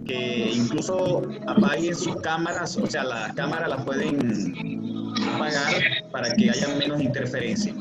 que incluso apaguen sus cámaras, o sea, las cámaras las pueden apagar para que haya menos interferencia.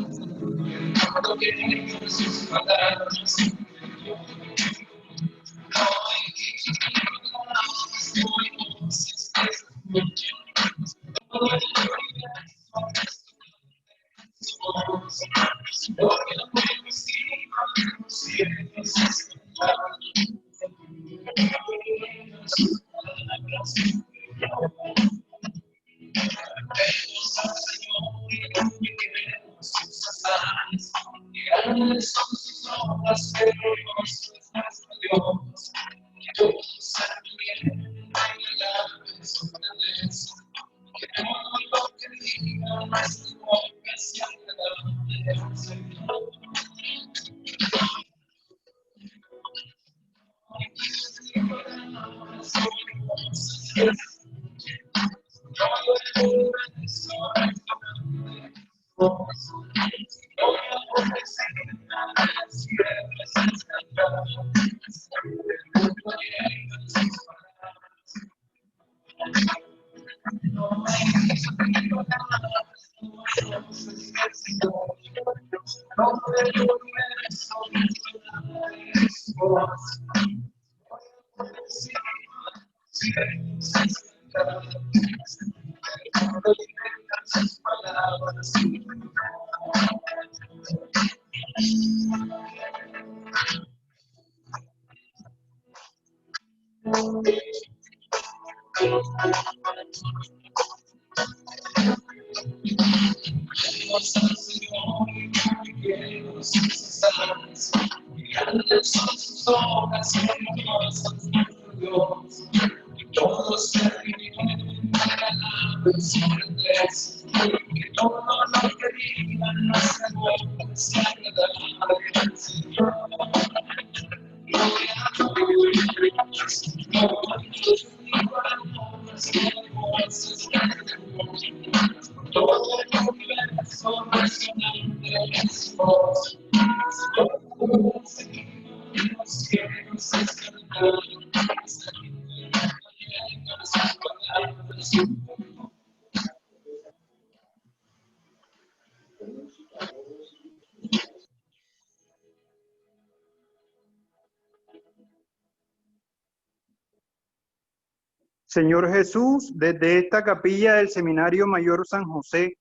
Señor Jesús, desde esta capilla del Seminario Mayor San José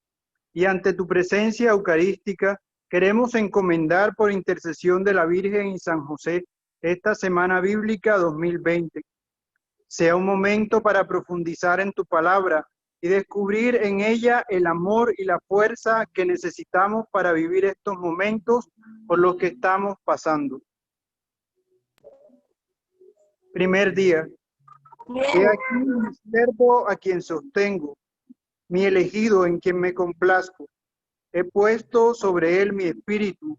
y ante tu presencia eucarística, queremos encomendar por intercesión de la Virgen y San José esta Semana Bíblica 2020. Sea un momento para profundizar en tu palabra y descubrir en ella el amor y la fuerza que necesitamos para vivir estos momentos por los que estamos pasando. Primer día. He aquí mi siervo a quien sostengo, mi elegido en quien me complazco. He puesto sobre él mi espíritu,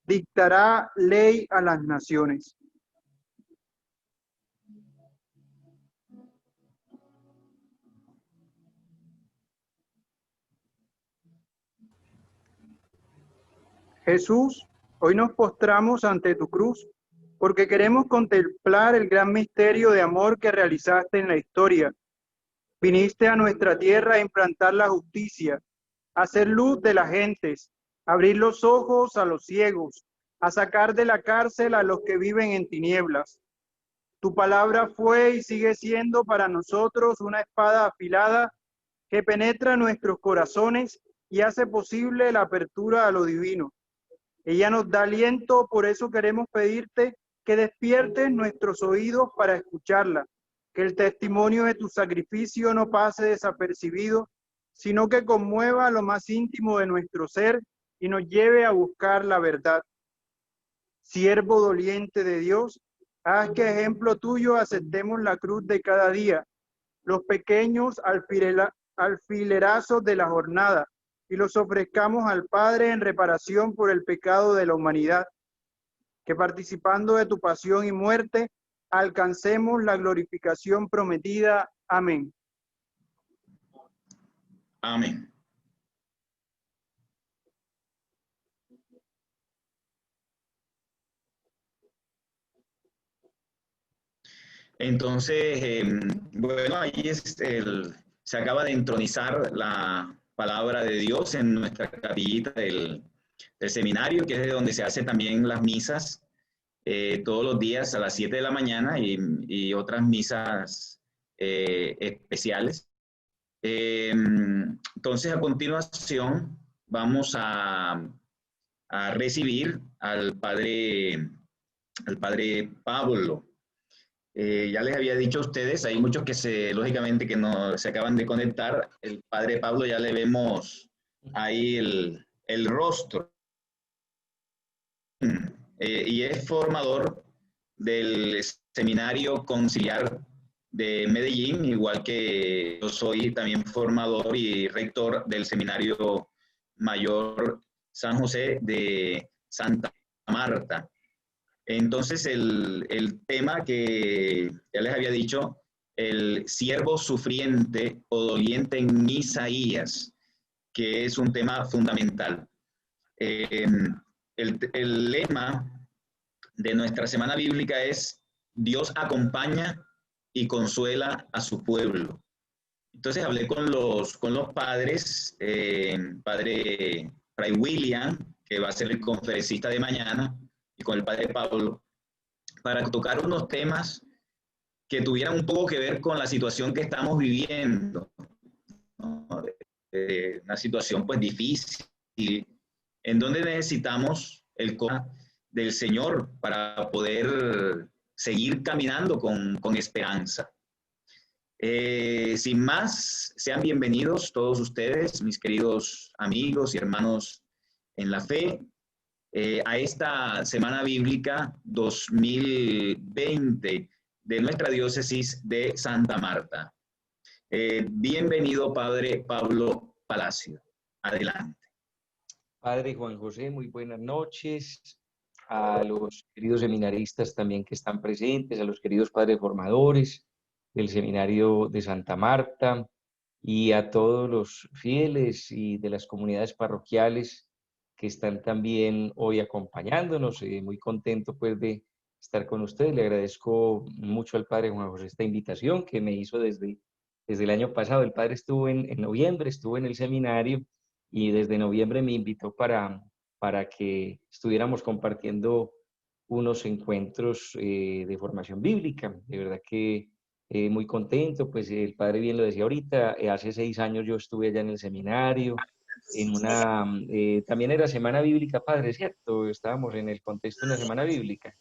dictará ley a las naciones. Jesús, hoy nos postramos ante tu cruz porque queremos contemplar el gran misterio de amor que realizaste en la historia. Viniste a nuestra tierra a implantar la justicia, a hacer luz de las gentes, a abrir los ojos a los ciegos, a sacar de la cárcel a los que viven en tinieblas. Tu palabra fue y sigue siendo para nosotros una espada afilada que penetra nuestros corazones y hace posible la apertura a lo divino. Ella nos da aliento, por eso queremos pedirte que despiertes nuestros oídos para escucharla, que el testimonio de tu sacrificio no pase desapercibido, sino que conmueva lo más íntimo de nuestro ser y nos lleve a buscar la verdad. Siervo doliente de Dios, haz que ejemplo tuyo aceptemos la cruz de cada día, los pequeños alfilerazos de la jornada, y los ofrezcamos al Padre en reparación por el pecado de la humanidad. Que participando de tu pasión y muerte, alcancemos la glorificación prometida. Amén. Amén. Entonces, bueno, ahí se acaba de entronizar la palabra de Dios en nuestra capillita del seminario, que es de donde se hacen también las misas todos los días a las 7 de la mañana y otras misas especiales. Entonces, a continuación, vamos a recibir al padre Pablo. Ya les había dicho a ustedes, hay muchos que lógicamente que no se acaban de conectar. El padre Pablo ya le vemos ahí el rostro. Y es formador del Seminario Conciliar de Medellín, igual que yo soy también formador y rector del Seminario Mayor San José de Santa Marta. Entonces, el tema que ya les había dicho, el siervo sufriente o doliente en Isaías, que es un tema fundamental. Eh, el lema de nuestra semana bíblica es: Dios acompaña y consuela a su pueblo. Entonces hablé con los padres, padre Fray William, que va a ser el conferencista de mañana, y con el padre Pablo, para tocar unos temas que tuvieran un poco que ver con la situación que estamos viviendo, ¿no? Una situación pues difícil, en donde necesitamos el del Señor para poder seguir caminando con esperanza. Sin más, sean bienvenidos todos ustedes, mis queridos amigos y hermanos en la fe, a esta Semana Bíblica 2020 de nuestra diócesis de Santa Marta. Bienvenido, Padre Pablo Palacio. Adelante. Padre Juan José, muy buenas noches. A los queridos seminaristas también que están presentes, a los queridos padres formadores del Seminario de Santa Marta y a todos los fieles y de las comunidades parroquiales que están también hoy acompañándonos. Muy contento pues de estar con ustedes. Le agradezco mucho al Padre Juan José esta invitación que me hizo desde el año pasado. El Padre estuvo en noviembre, estuvo en el seminario y desde noviembre me invitó para que estuviéramos compartiendo unos encuentros de formación bíblica. De verdad que muy contento, pues el padre bien lo decía ahorita, hace 6 años yo estuve allá en el seminario, también era semana bíblica, padre, ¿cierto? Estábamos en el contexto de una semana bíblica.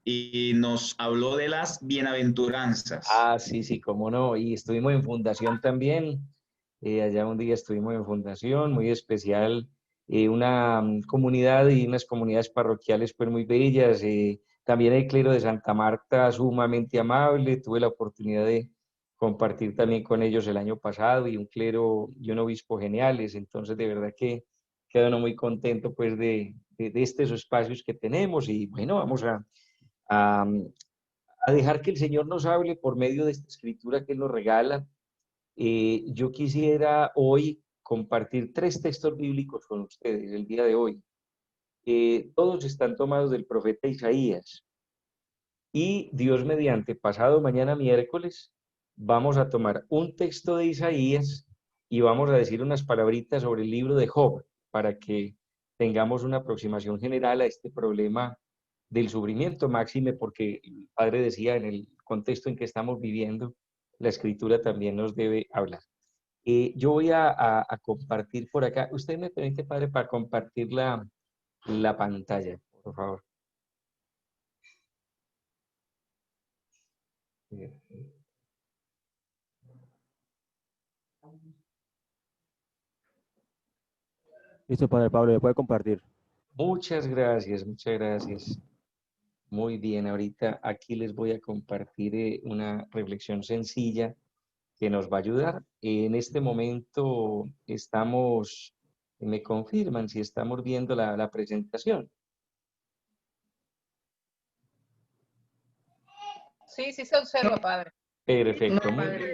Y nos habló de las bienaventuranzas. Ah, sí, sí, cómo no. Y estuvimos en fundación también. Allá un día estuvimos en fundación, muy especial. Una comunidad y unas comunidades parroquiales pues muy bellas. También el clero de Santa Marta, sumamente amable. Tuve la oportunidad de compartir también con ellos el año pasado y un clero y un obispo geniales. Entonces, de verdad que quedo uno muy contento pues de estos espacios que tenemos. Y bueno, vamos a, a dejar que el Señor nos hable por medio de esta escritura que Él nos regala. Yo quisiera hoy compartir 3 textos bíblicos con ustedes el día de hoy. Todos están tomados del profeta Isaías. Y Dios mediante, pasado mañana miércoles, vamos a tomar un texto de Isaías y vamos a decir unas palabritas sobre el libro de Job para que tengamos una aproximación general a este problema del sufrimiento, máxime porque el Padre decía en el contexto en que estamos viviendo, la Escritura también nos debe hablar. Yo voy a compartir por acá. ¿Usted me permite, Padre, para compartir la pantalla, por favor? Listo, Padre Pablo, ¿le puede compartir? Muchas gracias, muchas gracias. Muy bien, ahorita aquí les voy a compartir una reflexión sencilla que nos va a ayudar. En este momento estamos, me confirman si estamos viendo la presentación. Sí, sí se observa, padre. Perfecto. No, padre,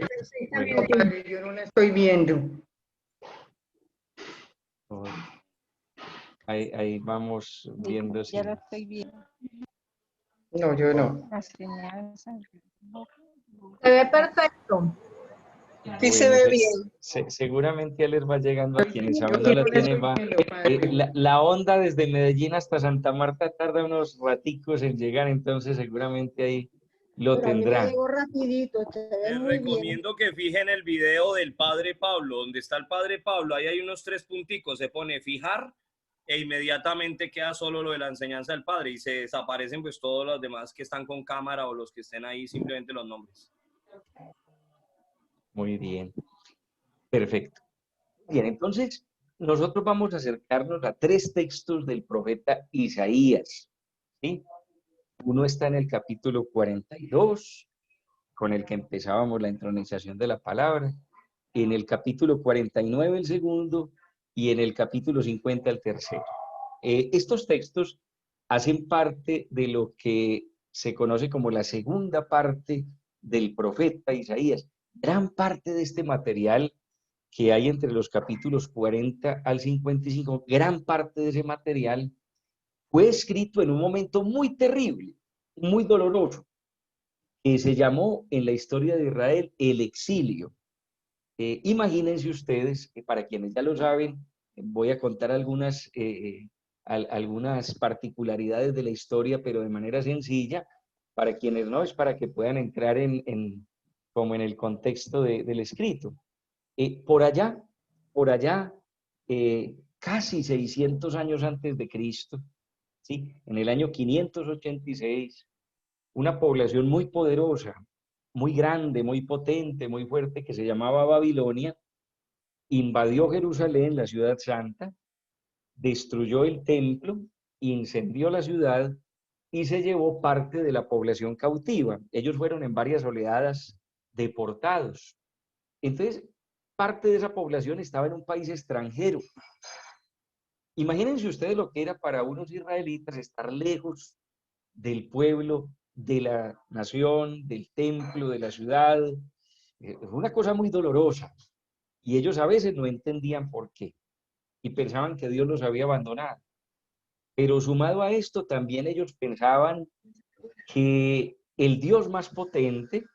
padre, yo no la estoy viendo. Ahí vamos viendo si... Ya la estoy viendo. No, yo no. La señal. Se ve perfecto. Sí se Bueno, ve bien. seguramente ya les va llegando a quienes Yo aún no la con eso tienen. Va. me lo padre. La onda desde Medellín hasta Santa Marta tarda unos raticos en llegar, entonces seguramente ahí lo Pero a mí me tendrán. llegó rapidito, se ve Les muy bien. recomiendo que fijen el video del Padre Pablo, donde está el Padre Pablo, ahí hay unos 3 punticos, se pone fijar e inmediatamente queda solo lo de la enseñanza del Padre y se desaparecen pues todos los demás que están con cámara o los que estén ahí, simplemente los nombres. Muy bien, perfecto. Bien, entonces nosotros vamos a acercarnos a 3 textos del profeta Isaías, ¿sí? Uno está en el capítulo 42, con el que empezábamos la entronización de la palabra, en el capítulo 49 el segundo y en el capítulo 50 el tercero. Estos textos hacen parte de lo que se conoce como la segunda parte del profeta Isaías. Gran parte de este material que hay entre los capítulos 40 al 55, gran parte de ese material fue escrito en un momento muy terrible, muy doloroso, que se llamó en la historia de Israel el exilio. Imagínense ustedes, que para quienes ya lo saben, voy a contar algunas particularidades de la historia, pero de manera sencilla. Para quienes no, es para que puedan entrar como en el contexto del escrito. Por allá, casi 600 años antes de Cristo, ¿sí? En el año 586, una población muy poderosa, muy grande, muy potente, muy fuerte, que se llamaba Babilonia, invadió Jerusalén, la ciudad santa, destruyó el templo, incendió la ciudad y se llevó parte de la población cautiva. Ellos fueron en varias oleadas deportados. Entonces, parte de esa población estaba en un país extranjero. Imagínense ustedes lo que era para unos israelitas estar lejos del pueblo, de la nación, del templo, de la ciudad. Fue una cosa muy dolorosa. Y ellos a veces no entendían por qué. Y pensaban que Dios los había abandonado. Pero sumado a esto, también ellos pensaban que el Dios más potente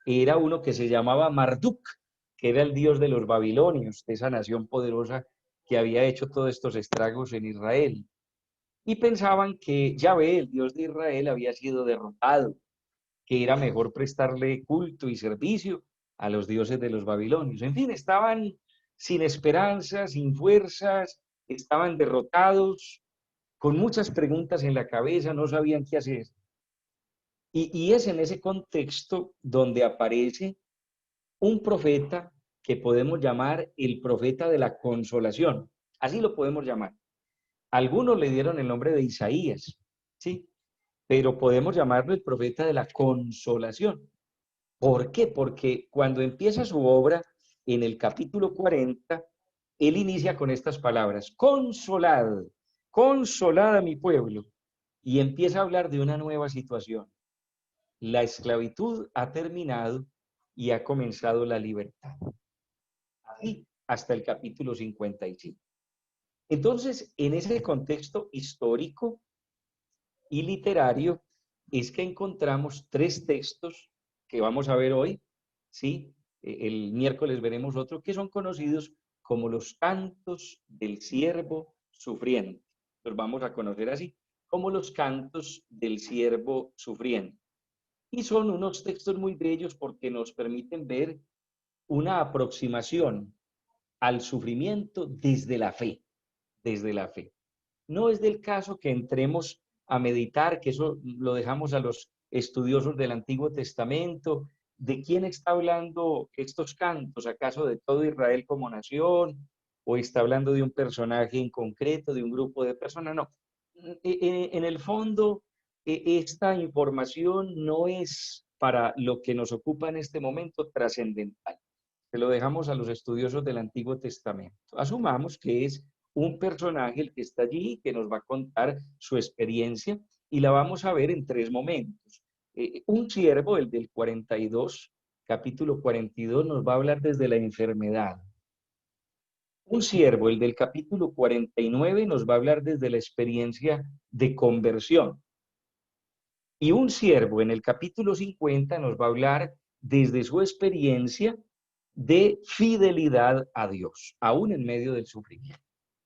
era uno que se llamaba Marduk, que era el Dios de los babilonios, de esa nación poderosa que había hecho todos estos estragos en Israel. Y pensaban que Yahvé, el Dios de Israel, había sido derrotado, que era mejor prestarle culto y servicio a los dioses de los babilonios. En fin, estaban sin esperanza, sin fuerzas, estaban derrotados, con muchas preguntas en la cabeza, no sabían qué hacer. Y es en ese contexto donde aparece un profeta que podemos llamar el profeta de la consolación. Así lo podemos llamar. Algunos le dieron el nombre de Isaías, ¿sí? Pero podemos llamarlo el profeta de la consolación. ¿Por qué? Porque cuando empieza su obra, en el capítulo 40, él inicia con estas palabras: consolad, consolad a mi pueblo. Y empieza a hablar de una nueva situación. La esclavitud ha terminado y ha comenzado la libertad. Así hasta el capítulo 55. Entonces, en ese contexto histórico y literario, es que encontramos 3 textos que vamos a ver hoy, ¿sí? El miércoles veremos otro, que son conocidos como los cantos del siervo sufriente. Los vamos a conocer así, como los cantos del siervo sufriente. Y son unos textos muy bellos porque nos permiten ver una aproximación al sufrimiento desde la fe, desde la fe. No es del caso que entremos a meditar, que eso lo dejamos a los estudiosos del Antiguo Testamento. ¿De quién está hablando estos cantos? ¿Acaso de todo Israel como nación? ¿O está hablando de un personaje en concreto, de un grupo de personas? No. En el fondo, esta información no es para lo que nos ocupa en este momento trascendental. Se lo dejamos a los estudiosos del Antiguo Testamento. Asumamos que es un personaje el que está allí, que nos va a contar su experiencia y la vamos a ver en 3 momentos. Un siervo, el del 42, capítulo 42, nos va a hablar desde la enfermedad. Un siervo, el del capítulo 49, nos va a hablar desde la experiencia de conversión. Y un siervo en el capítulo 50 nos va a hablar desde su experiencia de fidelidad a Dios, aún en medio del sufrimiento.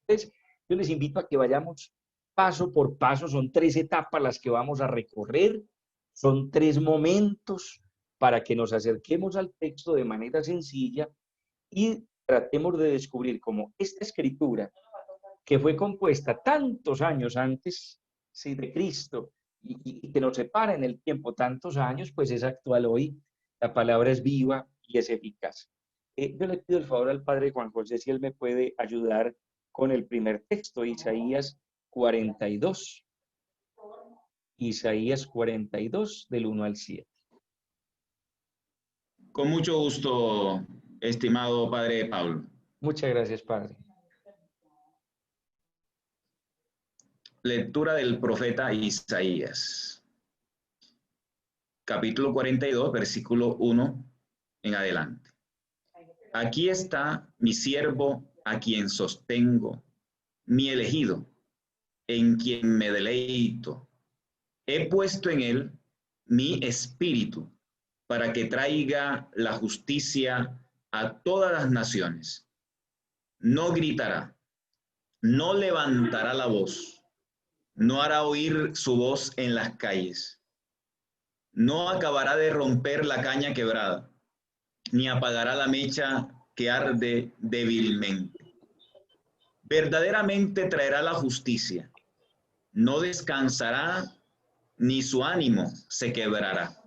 Entonces, yo les invito a que vayamos paso por paso. Son 3 etapas las que vamos a recorrer, son 3 momentos para que nos acerquemos al texto de manera sencilla y tratemos de descubrir cómo esta escritura, que fue compuesta tantos años antes, ¿sí?, de Cristo, y que nos separa en el tiempo tantos años, pues es actual hoy. La palabra es viva y es eficaz. Yo le pido el favor al padre Juan José si él me puede ayudar con el primer texto, Isaías 42. Isaías 42, del 1 al 7. Con mucho gusto, estimado padre Pablo. Muchas gracias, padre. Lectura del profeta Isaías. Capítulo 42, versículo 1 en adelante. Aquí está mi siervo, a quien sostengo, mi elegido, en quien me deleito. He puesto en él mi espíritu, para que traiga la justicia a todas las naciones. No gritará, no levantará la voz, no hará oír su voz en las calles. No acabará de romper la caña quebrada, ni apagará la mecha que arde débilmente. Verdaderamente traerá la justicia, no descansará, ni su ánimo se quebrará,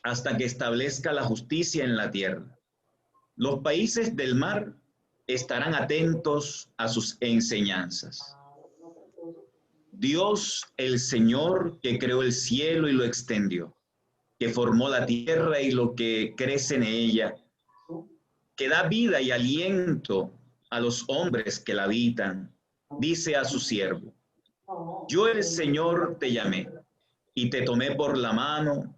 hasta que establezca la justicia en la tierra. Los países del mar estarán atentos a sus enseñanzas. Dios, el Señor, que creó el cielo y lo extendió, que formó la tierra y lo que crece en ella, que da vida y aliento a los hombres que la habitan, dice a su siervo: yo, el Señor, te llamé y te tomé por la mano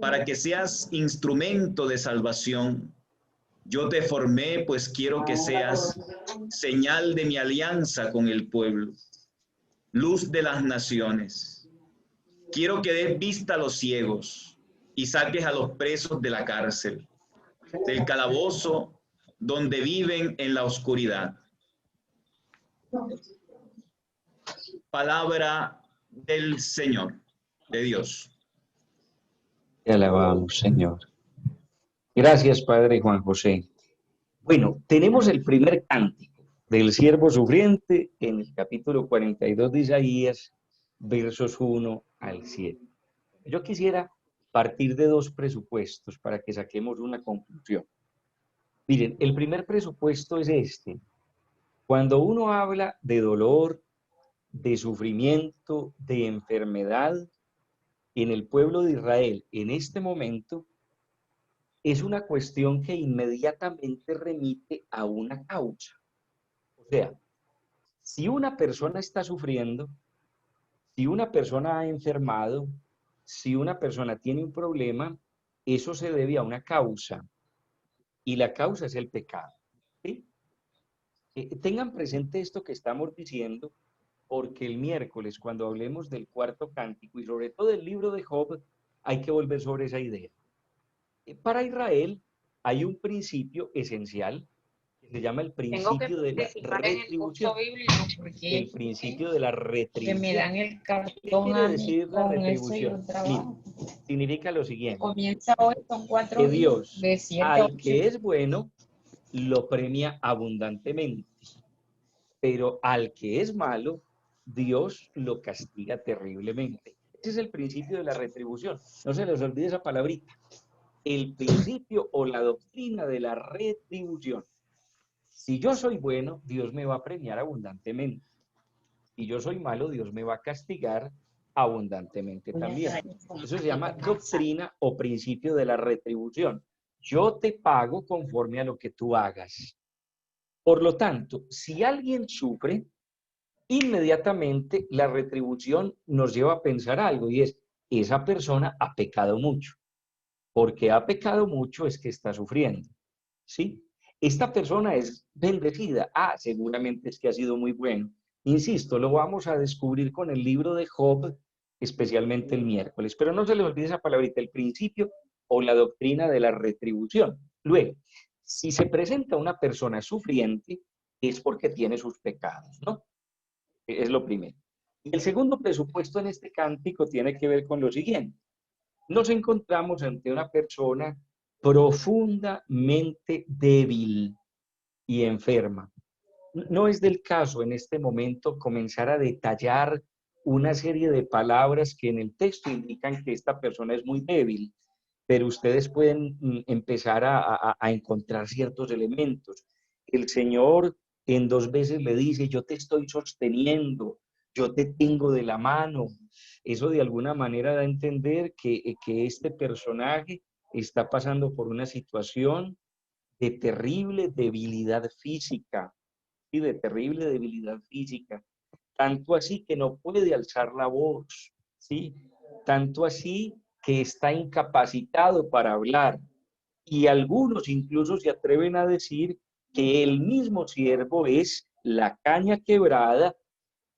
para que seas instrumento de salvación. Yo te formé, pues quiero que seas señal de mi alianza con el pueblo, luz de las naciones. Quiero que des vista a los ciegos y saques a los presos de la cárcel, del calabozo donde viven en la oscuridad. Palabra del Señor, de Dios. Te alabamos, Señor. Gracias, padre Juan José. Bueno, tenemos el primer cántico del siervo sufriente en el capítulo 42 de Isaías, versos 1 al 7. Yo quisiera partir de 2 presupuestos para que saquemos una conclusión. Miren, el primer presupuesto es este. Cuando uno habla de dolor, de sufrimiento, de enfermedad, en el pueblo de Israel, en este momento, es una cuestión que inmediatamente remite a una causa. O sea, si una persona está sufriendo, si una persona ha enfermado, si una persona tiene un problema, eso se debe a una causa. Y la causa es el pecado. ¿Sí? Tengan presente esto que estamos diciendo, porque el miércoles, cuando hablemos del cuarto cántico y sobre todo del libro de Job, hay que volver sobre esa idea. Para Israel hay un principio esencial que se llama el principio de la retribución. El principio de la retribución. Que me dan el cartón. ¿Qué quiere decir la retribución? Significa lo siguiente. Comienza hoy, son 4 que Dios, de 7 a 8. al que es bueno, lo premia abundantemente. Pero al que es malo, Dios lo castiga terriblemente. Ese es el principio de la retribución. No se les olvide esa palabrita. El principio o la doctrina de la retribución. Si yo soy bueno, Dios me va a premiar abundantemente. Si yo soy malo, Dios me va a castigar abundantemente también. Eso se llama doctrina o principio de la retribución. Yo te pago conforme a lo que tú hagas. Por lo tanto, si alguien sufre, inmediatamente la retribución nos lleva a pensar algo, y es: esa persona ha pecado mucho. Porque ha pecado mucho es que está sufriendo, ¿sí? esta persona es bendecida. Ah, seguramente es que ha sido muy bueno. Insisto, lo vamos a descubrir con el libro de Job, especialmente el miércoles. Pero no se les olvide esa palabrita, el principio o la doctrina de la retribución. Luego, si se presenta una persona sufriente, es porque tiene sus pecados, ¿no? Es lo primero. Y el segundo presupuesto en este cántico tiene que ver con lo siguiente. Nos encontramos ante una persona profundamente débil y enferma. No es del caso en este momento comenzar a detallar una serie de palabras que en el texto indican que esta persona es muy débil, pero ustedes pueden empezar a encontrar ciertos elementos. El Señor en 2 veces le dice, yo te estoy sosteniendo, yo te tengo de la mano. Eso de alguna manera da a entender que este personaje está pasando por una situación de terrible debilidad física, y de terrible debilidad física, tanto así que no puede alzar la voz, ¿sí? Tanto así que está incapacitado para hablar. Y algunos incluso se atreven a decir que el mismo siervo es la caña quebrada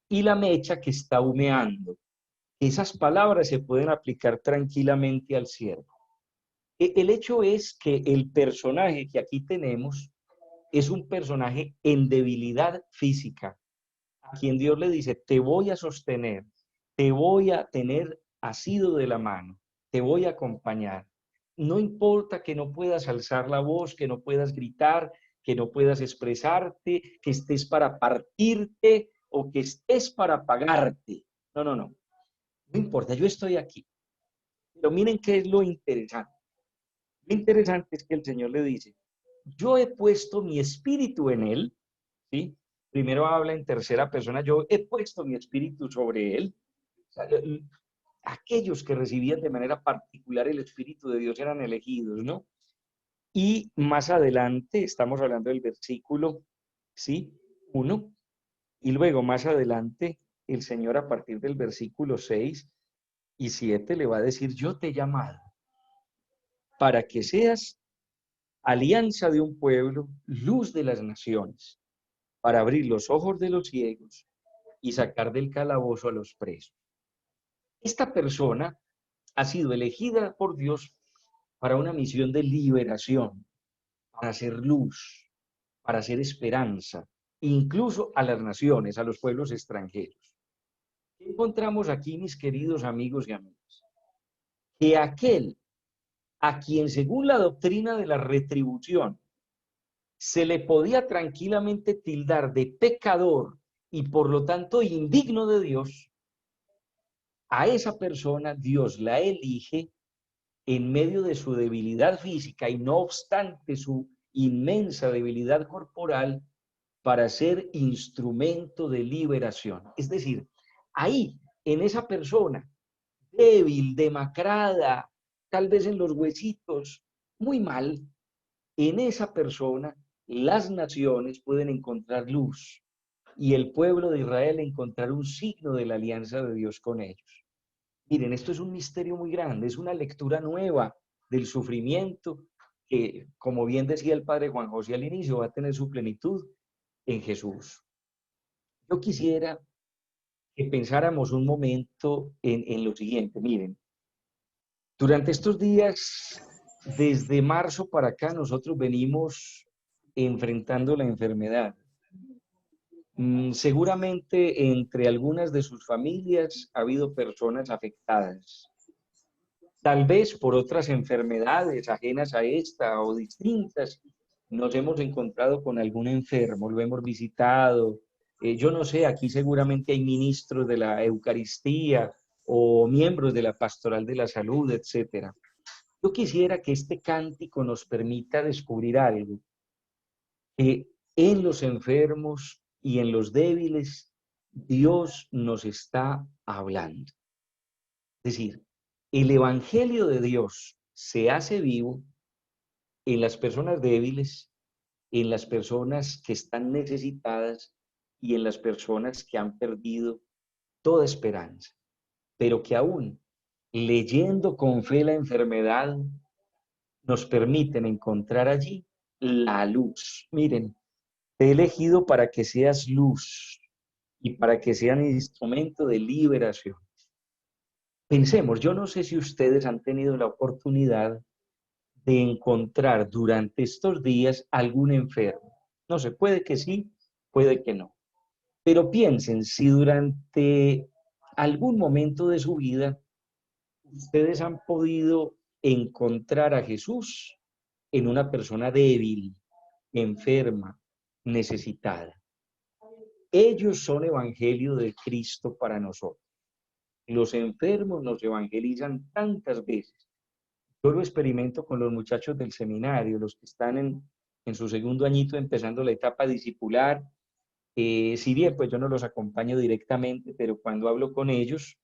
y la mecha que está humeando. Esas palabras se pueden aplicar tranquilamente al siervo. El hecho es que el personaje que aquí tenemos es un personaje en debilidad física, a quien Dios le dice, te voy a sostener, te voy a tener asido de la mano, te voy a acompañar. No importa que no puedas alzar la voz, que no puedas gritar, que no puedas expresarte, que estés para partirte o que estés para apagarte. No, no, no. No importa, yo estoy aquí. Pero miren qué es lo interesante. Lo interesante es que el Señor le dice, yo he puesto mi espíritu en él, ¿sí? Primero habla en tercera persona, yo he puesto mi espíritu sobre él. O sea, aquellos que recibían de manera particular el Espíritu de Dios eran elegidos, ¿no? Y más adelante, estamos hablando del versículo, ¿sí? 1, y luego más adelante, el Señor a partir del versículo 6 y 7 le va a decir, yo te he llamado para que seas alianza de un pueblo, luz de las naciones, para abrir los ojos de los ciegos y sacar del calabozo a los presos. Esta persona ha sido elegida por Dios para una misión de liberación, para hacer luz, para hacer esperanza, incluso a las naciones, a los pueblos extranjeros. ¿Qué encontramos aquí, mis queridos amigos y amigas? Que aquel a quien según la doctrina de la retribución se le podía tranquilamente tildar de pecador y por lo tanto indigno de Dios, a esa persona Dios la elige en medio de su debilidad física y no obstante su inmensa debilidad corporal para ser instrumento de liberación. Es decir, ahí, en esa persona débil, demacrada, tal vez en los huesitos, muy mal, en esa persona las naciones pueden encontrar luz y el pueblo de Israel encontrar un signo de la alianza de Dios con ellos. Miren, esto es un misterio muy grande, es una lectura nueva del sufrimiento que, como bien decía el padre Juan José al inicio, va a tener su plenitud en Jesús. Yo quisiera que pensáramos un momento en lo siguiente. Miren, durante estos días, desde marzo para acá, nosotros venimos enfrentando la enfermedad. Seguramente entre algunas de sus familias ha habido personas afectadas, tal vez por otras enfermedades ajenas a esta o distintas. Nos hemos encontrado con algún enfermo, lo hemos visitado. Yo no sé, aquí seguramente hay ministros de la Eucaristía o miembros de la Pastoral de la Salud, etcétera. Yo quisiera que este cántico nos permita descubrir algo, que en los enfermos y en los débiles Dios nos está hablando. Es decir, el Evangelio de Dios se hace vivo en las personas débiles, en las personas que están necesitadas y en las personas que han perdido toda esperanza, pero que aún leyendo con fe la enfermedad nos permiten encontrar allí la luz. Miren, te he elegido para que seas luz y para que sean instrumento de liberación. Pensemos, yo no sé si ustedes han tenido la oportunidad de encontrar durante estos días algún enfermo. No sé, puede que sí, puede que no. Pero piensen, si durante algún momento de su vida ustedes han podido encontrar a Jesús en una persona débil, enferma, necesitada. Ellos son evangelio de Cristo para nosotros. Los enfermos nos evangelizan tantas veces. Yo lo experimento con los muchachos del seminario, los que están en su segundo añito empezando la etapa discipular. Si bien pues yo no los acompaño directamente, pero cuando hablo con ellos,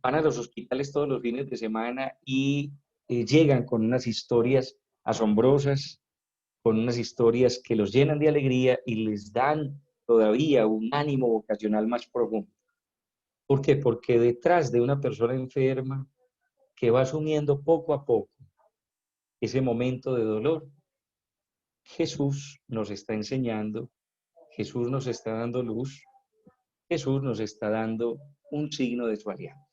van a los hospitales todos los fines de semana y llegan con unas historias asombrosas, con unas historias que los llenan de alegría y les dan todavía un ánimo vocacional más profundo. ¿Por qué? Porque detrás de una persona enferma que va asumiendo poco a poco ese momento de dolor, Jesús nos está enseñando, Jesús nos está dando luz, Jesús nos está dando un signo de su alianza.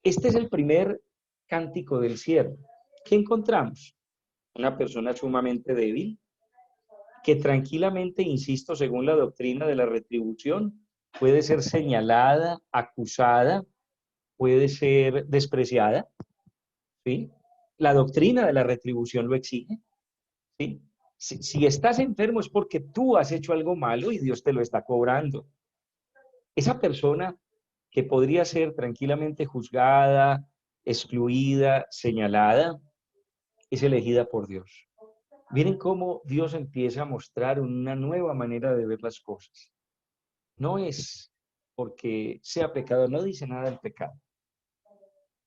Este es el primer cántico del cielo. ¿Qué encontramos? Una persona sumamente débil, que tranquilamente, insisto, según la doctrina de la retribución, puede ser señalada, acusada, puede ser despreciada, ¿sí? La doctrina de la retribución lo exige, ¿sí? Si estás enfermo es porque tú has hecho algo malo y Dios te lo está cobrando. Esa persona que podría ser tranquilamente juzgada, excluida, señalada, es elegida por Dios. Miren cómo Dios empieza a mostrar una nueva manera de ver las cosas. No es porque sea pecado, no dice nada del pecado.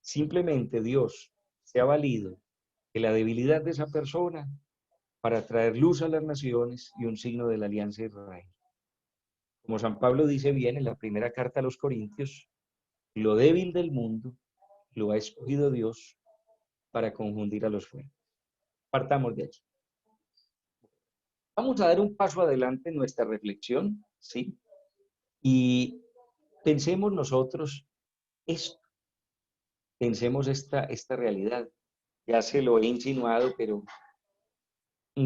Simplemente Dios se ha valido de la debilidad de esa persona para traer luz a las naciones y un signo de la alianza de Israel. Como San Pablo dice bien en la primera carta a los Corintios, lo débil del mundo lo ha escogido Dios para confundir a los fuertes. Partamos de aquí. Vamos a dar un paso adelante en nuestra reflexión, ¿sí? Y pensemos nosotros esto, pensemos esta realidad. Ya se lo he insinuado, pero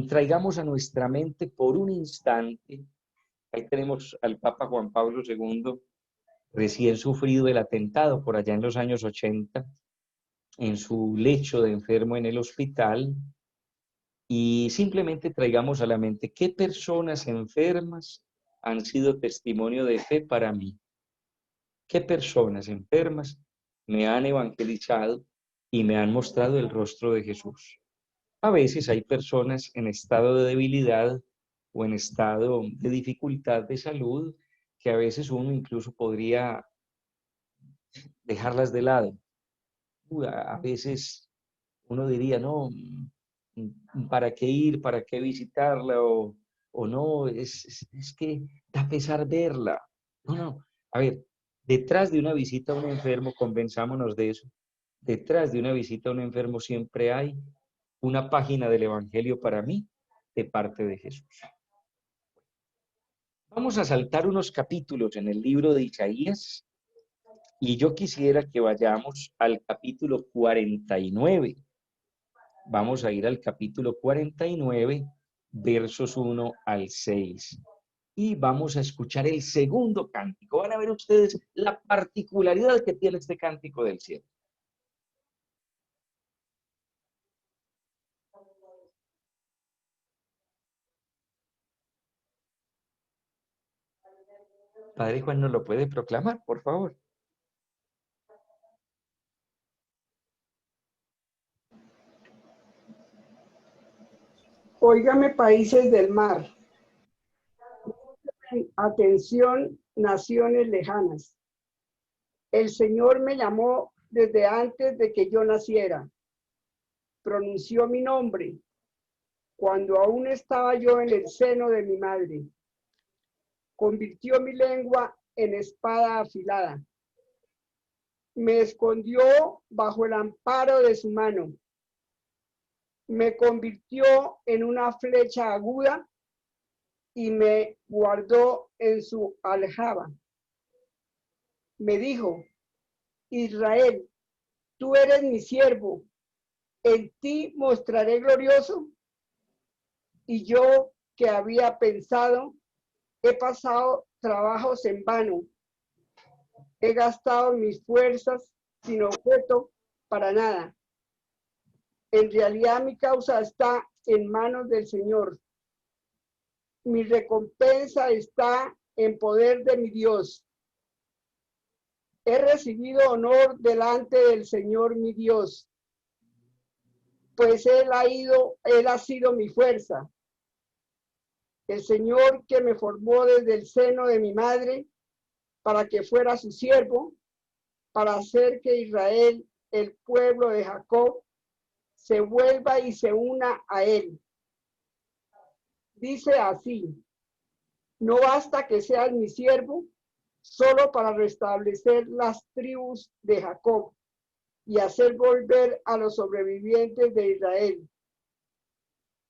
traigamos a nuestra mente por un instante. Ahí tenemos al Papa Juan Pablo II, recién sufrido el atentado por allá en los años 80, en su lecho de enfermo en el hospital, y simplemente traigamos a la mente qué personas enfermas han sido testimonio de fe para mí. ¿Qué personas enfermas me han evangelizado y me han mostrado el rostro de Jesús? A veces hay personas en estado de debilidad o en estado de dificultad de salud que a veces uno incluso podría dejarlas de lado. A veces uno diría, no, ¿para qué ir? ¿Para qué visitarla? O no, es que da pesar verla. No, no. A ver, detrás de una visita a un enfermo, convenzámonos de eso, detrás de una visita a un enfermo siempre hay una página del Evangelio para mí de parte de Jesús. Vamos a saltar unos capítulos en el libro de Isaías y yo quisiera que vayamos al capítulo 49. Vamos a ir al capítulo 49, versos 1 al 6. Y vamos a escuchar el segundo cántico. Van a ver ustedes la particularidad que tiene este cántico del cielo. Padre Juan, ¿nos lo puede proclamar, por favor? Óigame, países del mar. Atención, naciones lejanas. El Señor me llamó desde antes de que yo naciera. Pronunció mi nombre cuando aún estaba yo en el seno de mi madre. Convirtió mi lengua en espada afilada. Me escondió bajo el amparo de su mano. me convirtió en una flecha aguda y me guardó en su aljaba. Me dijo: Israel, tú eres mi siervo, en ti mostraré glorioso. Y yo, que había pensado, he pasado trabajos en vano, he gastado mis fuerzas sin objeto para nada. En realidad mi causa está en manos del Señor. Mi recompensa está en poder de mi Dios. He recibido honor delante del Señor mi Dios, pues Él ha sido mi fuerza. El Señor que me formó desde el seno de mi madre para que fuera su siervo, para hacer que Israel, el pueblo de Jacob, se vuelva y se una a Él. Dice así: no basta que seas mi siervo, solo para restablecer las tribus de Jacob y hacer volver a los sobrevivientes de Israel.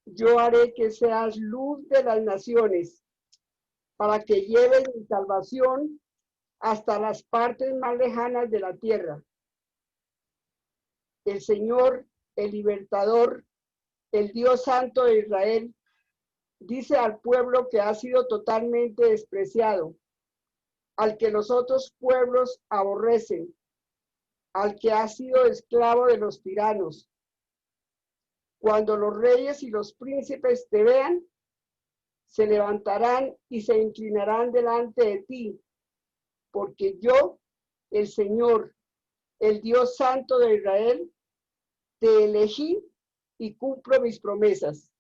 Yo haré que seas luz de las naciones, para que lleves mi salvación hasta las partes más lejanas de la tierra. El Señor, el libertador, el Dios santo de Israel, dice al pueblo que ha sido totalmente despreciado, al que los otros pueblos aborrecen, al que ha sido esclavo de los tiranos. Cuando los reyes y los príncipes te vean, se levantarán y se inclinarán delante de ti, porque yo, el Señor, el Dios santo de Israel, te elegí y cumplo mis promesas.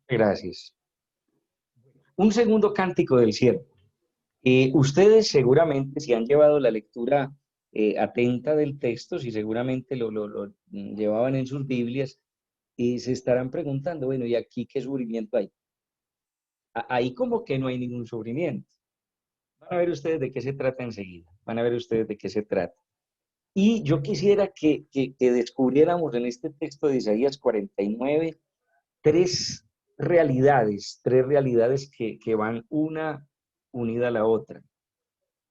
Gracias. Un segundo cántico del siervo. Ustedes seguramente, si han llevado la lectura atenta del texto, si seguramente lo llevaban en sus Biblias, se estarán preguntando, bueno, ¿y aquí qué sufrimiento hay? Ahí como que no hay ningún sufrimiento. Van a ver ustedes de qué se trata enseguida. Van a ver ustedes de qué se trata. Y yo quisiera que descubriéramos en este texto de Isaías 49 tres realidades que van una unida a la otra.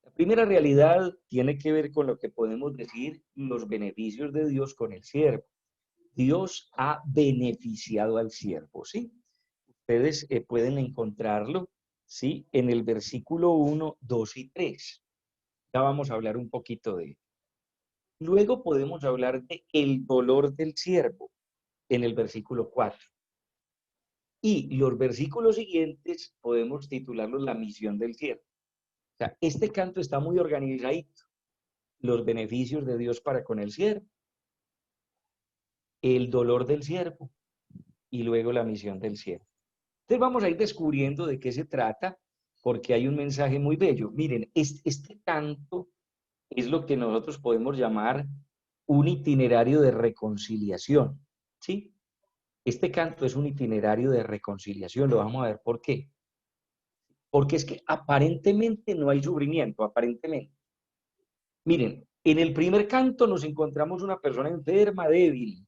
La primera realidad tiene que ver con lo que podemos decir los beneficios de Dios con el siervo. Dios ha beneficiado al siervo, ¿sí? Ustedes pueden encontrarlo, ¿sí? En el versículo 1, 2 y 3. Ya vamos a hablar un poquito de él. Luego podemos hablar de el dolor del siervo en el versículo 4. Y los versículos siguientes podemos titularlos la misión del siervo. O sea, este canto está muy organizadito. Los beneficios de Dios para con el siervo, el dolor del siervo y luego la misión del siervo. Entonces vamos a ir descubriendo de qué se trata, porque hay un mensaje muy bello. Miren, este canto es lo que nosotros podemos llamar un itinerario de reconciliación, ¿sí? Este canto es un itinerario de reconciliación, lo vamos a ver por qué. Porque es que aparentemente no hay sufrimiento, aparentemente. Miren, en el primer canto nos encontramos una persona enferma, débil.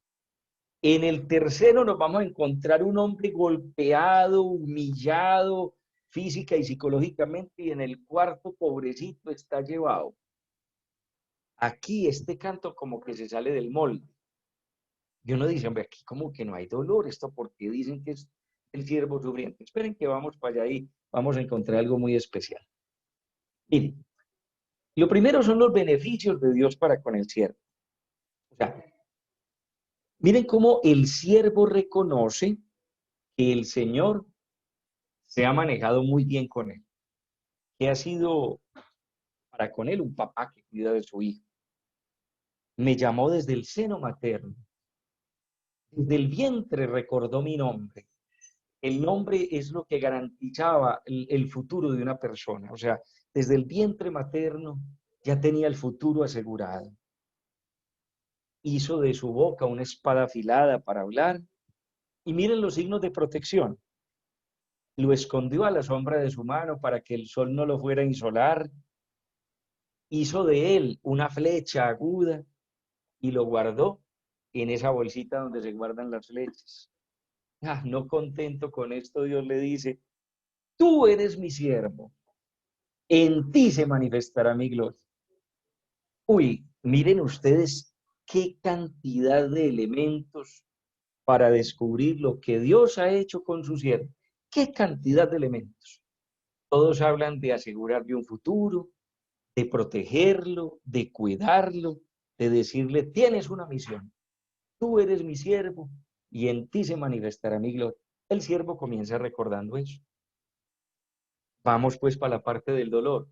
En el tercero nos vamos a encontrar un hombre golpeado, humillado, física y psicológicamente, y en el cuarto, pobrecito, está llevado. Aquí este canto como que se sale del molde. Y uno dice, hombre, aquí como que no hay dolor, ¿esto por qué dicen que es el siervo sufriente? Esperen que vamos para allá y vamos a encontrar algo muy especial. Miren, lo primero son los beneficios de Dios para con el siervo. O sea, miren cómo el siervo reconoce que el Señor se ha manejado muy bien con él, que ha sido para con él un papá que cuida de su hijo. Me llamó desde el seno materno. Desde el vientre recordó mi nombre. El nombre es lo que garantizaba el futuro de una persona. O sea, desde el vientre materno ya tenía el futuro asegurado. Hizo de su boca una espada afilada para hablar. Y miren los signos de protección. Lo escondió a la sombra de su mano para que el sol no lo fuera a insolar. hizo de él una flecha aguda y lo guardó en esa bolsita donde se guardan las flechas. No contento con esto, Dios le dice, tú eres mi siervo, en ti se manifestará mi gloria. Uy, miren ustedes qué cantidad de elementos para descubrir lo que Dios ha hecho con su siervo. Qué cantidad de elementos. Todos hablan de asegurarle un futuro, de protegerlo, de cuidarlo, de decirle, tienes una misión. Tú eres mi siervo y en ti se manifestará mi gloria. El siervo comienza recordando eso. Vamos pues para la parte del dolor,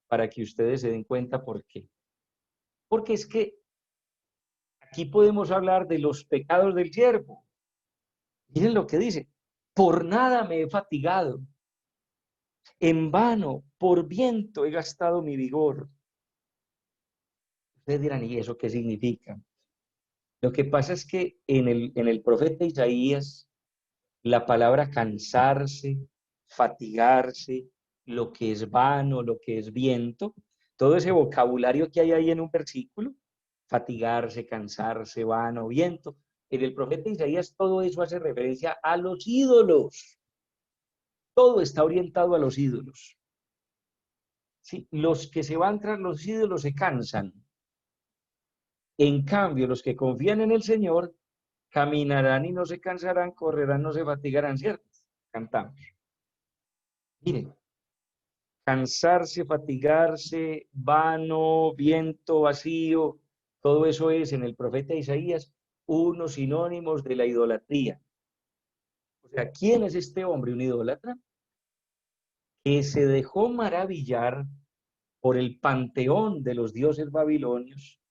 para que ustedes se den cuenta por qué. Porque es que aquí podemos hablar de los pecados del siervo. Miren lo que dice, por nada me he fatigado, en vano, por viento he gastado mi vigor. Ustedes dirán, ¿y eso qué significa? Lo que pasa es que en el profeta Isaías, la palabra cansarse, fatigarse, lo que es vano, lo que es viento, todo ese vocabulario que hay ahí en un versículo, fatigarse, cansarse, vano, viento, en el profeta Isaías todo eso hace referencia a los ídolos. Todo está orientado a los ídolos. Sí, los que se van tras los ídolos se cansan. En cambio, los que confían en el Señor caminarán y no se cansarán, correrán, no se fatigarán, ¿cierto? Cantamos. Miren, cansarse, fatigarse, vano, viento, vacío, todo eso es en el profeta Isaías unos sinónimos de la idolatría. O sea, ¿quién es este hombre, un idólatra? Que se dejó maravillar por el panteón de los dioses babilonios,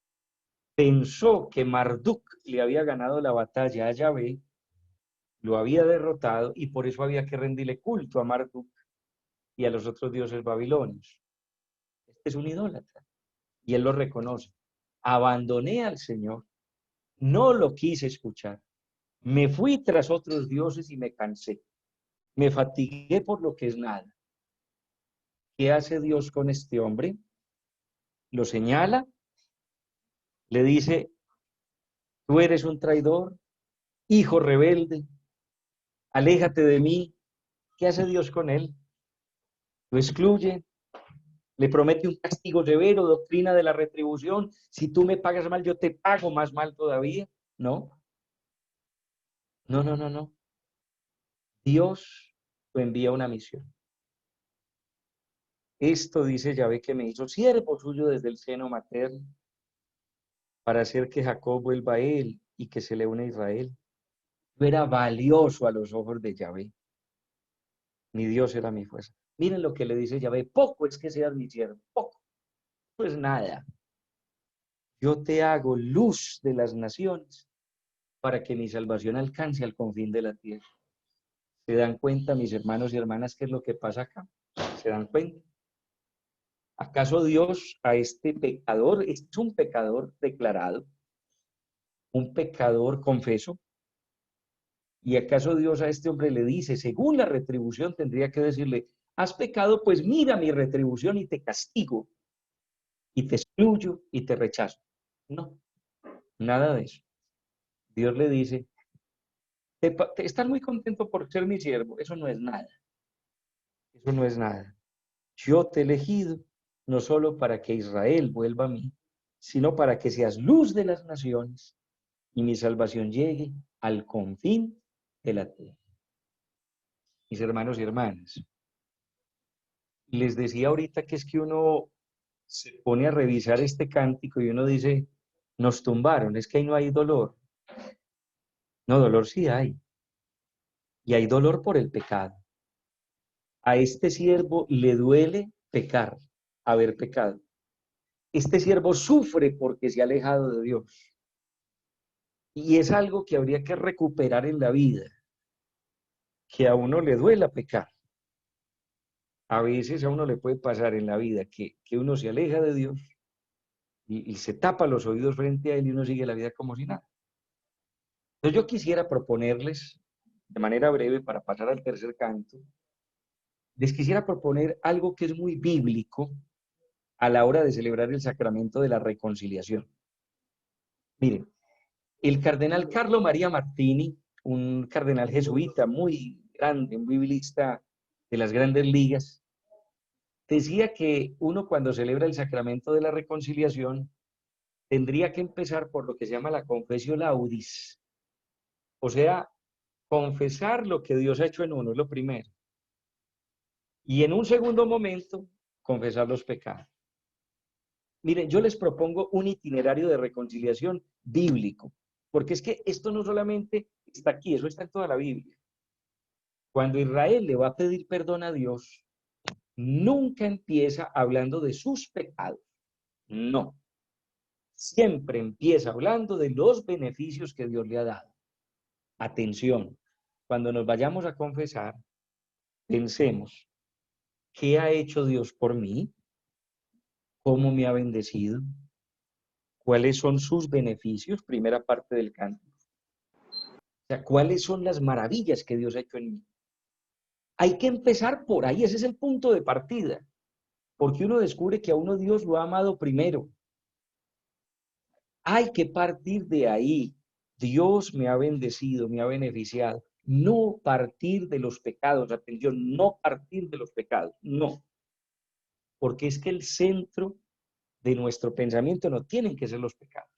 pensó que Marduk le había ganado la batalla a Yahvé, lo había derrotado y por eso había que rendirle culto a Marduk y a los otros dioses babilonios. Este es un idólatra y él lo reconoce. Abandoné al Señor, no lo quise escuchar, me fui tras otros dioses y me cansé, me fatigué por lo que es nada. ¿Qué hace Dios con este hombre? Lo señala, le dice, tú eres un traidor, hijo rebelde, aléjate de mí. ¿Qué hace Dios con él? Lo excluye, le promete un castigo severo, doctrina de la retribución. Si tú me pagas mal, yo te pago más mal todavía. No, no, no, no, no. Dios lo envía una misión. Esto dice Yahvé que me hizo siervo suyo desde el seno materno para hacer que Jacob vuelva a él y que se le une a Israel. Yo era valioso a los ojos de Yahvé. Mi Dios era mi fuerza. Miren lo que le dice Yahvé, poco es que seas mi siervo, poco. Pues nada. Yo te hago luz de las naciones para que mi salvación alcance al confín de la tierra. ¿Se dan cuenta, mis hermanos y hermanas, qué es lo que pasa acá? ¿Se dan cuenta? ¿Acaso Dios a este pecador, es un pecador declarado, un pecador confeso? ¿Y acaso Dios a este hombre le dice, según la retribución, tendría que decirle, has pecado, pues mira mi retribución y te castigo, y te excluyo y te rechazo? No, nada de eso. Dios le dice, estás muy contento por ser mi siervo, eso no es nada. Eso no es nada. Yo te he elegido no solo para que Israel vuelva a mí, sino para que seas luz de las naciones y mi salvación llegue al confín de la tierra. Mis hermanos y hermanas, les decía ahorita que es que uno se pone a revisar este cántico y uno dice, nos tumbaron, es que ahí no hay dolor. No, dolor sí hay. Y hay dolor por el pecado. A este siervo le duele pecar, haber pecado. Este siervo sufre porque se ha alejado de Dios. Y es algo que habría que recuperar en la vida, que a uno le duela pecar. A veces a uno le puede pasar en la vida que uno se aleja de Dios y se tapa los oídos frente a Él y uno sigue la vida como si nada. Entonces yo quisiera proponerles, de manera breve, para pasar al tercer canto, les quisiera proponer algo que es muy bíblico a la hora de celebrar el sacramento de la reconciliación. Miren, el cardenal Carlo María Martini, un cardenal jesuita muy grande, un biblista de las grandes ligas, decía que uno cuando celebra el sacramento de la reconciliación tendría que empezar por lo que se llama la confesio laudis, o sea, confesar lo que Dios ha hecho en uno, es lo primero. Y en un segundo momento, confesar los pecados. Miren, yo les propongo un itinerario de reconciliación bíblico, porque es que esto no solamente está aquí, eso está en toda la Biblia. Cuando Israel le va a pedir perdón a Dios, nunca empieza hablando de sus pecados, no. Siempre empieza hablando de los beneficios que Dios le ha dado. Atención, cuando nos vayamos a confesar, pensemos, ¿qué ha hecho Dios por mí? ¿Cómo me ha bendecido? ¿Cuáles son sus beneficios? Primera parte del canto. O sea, ¿cuáles son las maravillas que Dios ha hecho en mí? Hay que empezar por ahí, ese es el punto de partida, porque uno descubre que a uno Dios lo ha amado primero. Hay que partir de ahí. Dios me ha bendecido, me ha beneficiado. No partir de los pecados, atención, no partir de los pecados, no. Porque es que el centro de nuestro pensamiento no tienen que ser los pecados,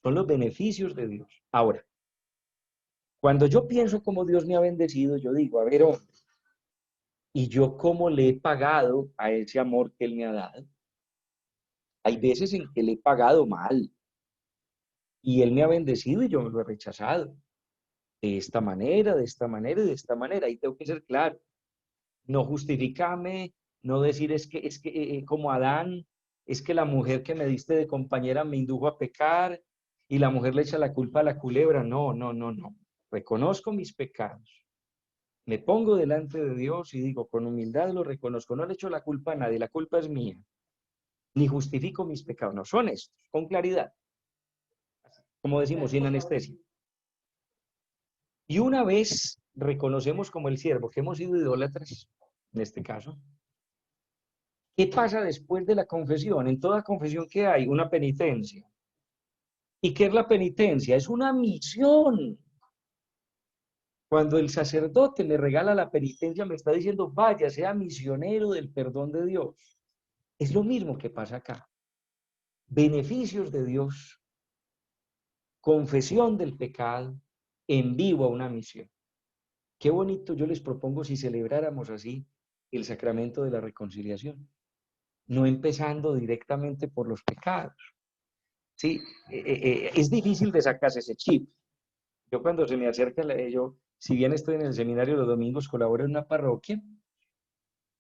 son los beneficios de Dios. Ahora, cuando yo pienso cómo Dios me ha bendecido, yo digo, a ver, hombre, ¿y yo cómo le he pagado a ese amor que Él me ha dado? Hay veces en que le he pagado mal y Él me ha bendecido y yo me lo he rechazado. De esta manera, de esta manera y de esta manera. Ahí tengo que ser claro. No justificarme, no decir como Adán, es que la mujer que me diste de compañera me indujo a pecar y la mujer le echa la culpa a la culebra. No, no, no, no. Reconozco mis pecados. Me pongo delante de Dios y digo, con humildad lo reconozco. No le echo la culpa a nadie, la culpa es mía. Ni justifico mis pecados. No, son estos, con claridad. Como decimos, sin anestesia. Y una vez reconocemos como el siervo que hemos sido idólatras, en este caso, ¿qué pasa después de la confesión? En toda confesión que hay, una penitencia. ¿Y qué es la penitencia? Es una misión. Cuando el sacerdote le regala la penitencia, me está diciendo, vaya, sea misionero del perdón de Dios. Es lo mismo que pasa acá. Beneficios de Dios, confesión del pecado, en vivo a una misión. Qué bonito, yo les propongo si celebráramos así el sacramento de la reconciliación, no empezando directamente por los pecados. Sí, es difícil de sacarse ese chip. Yo cuando se me acerca, si bien estoy en el seminario los domingos, colaboro en una parroquia,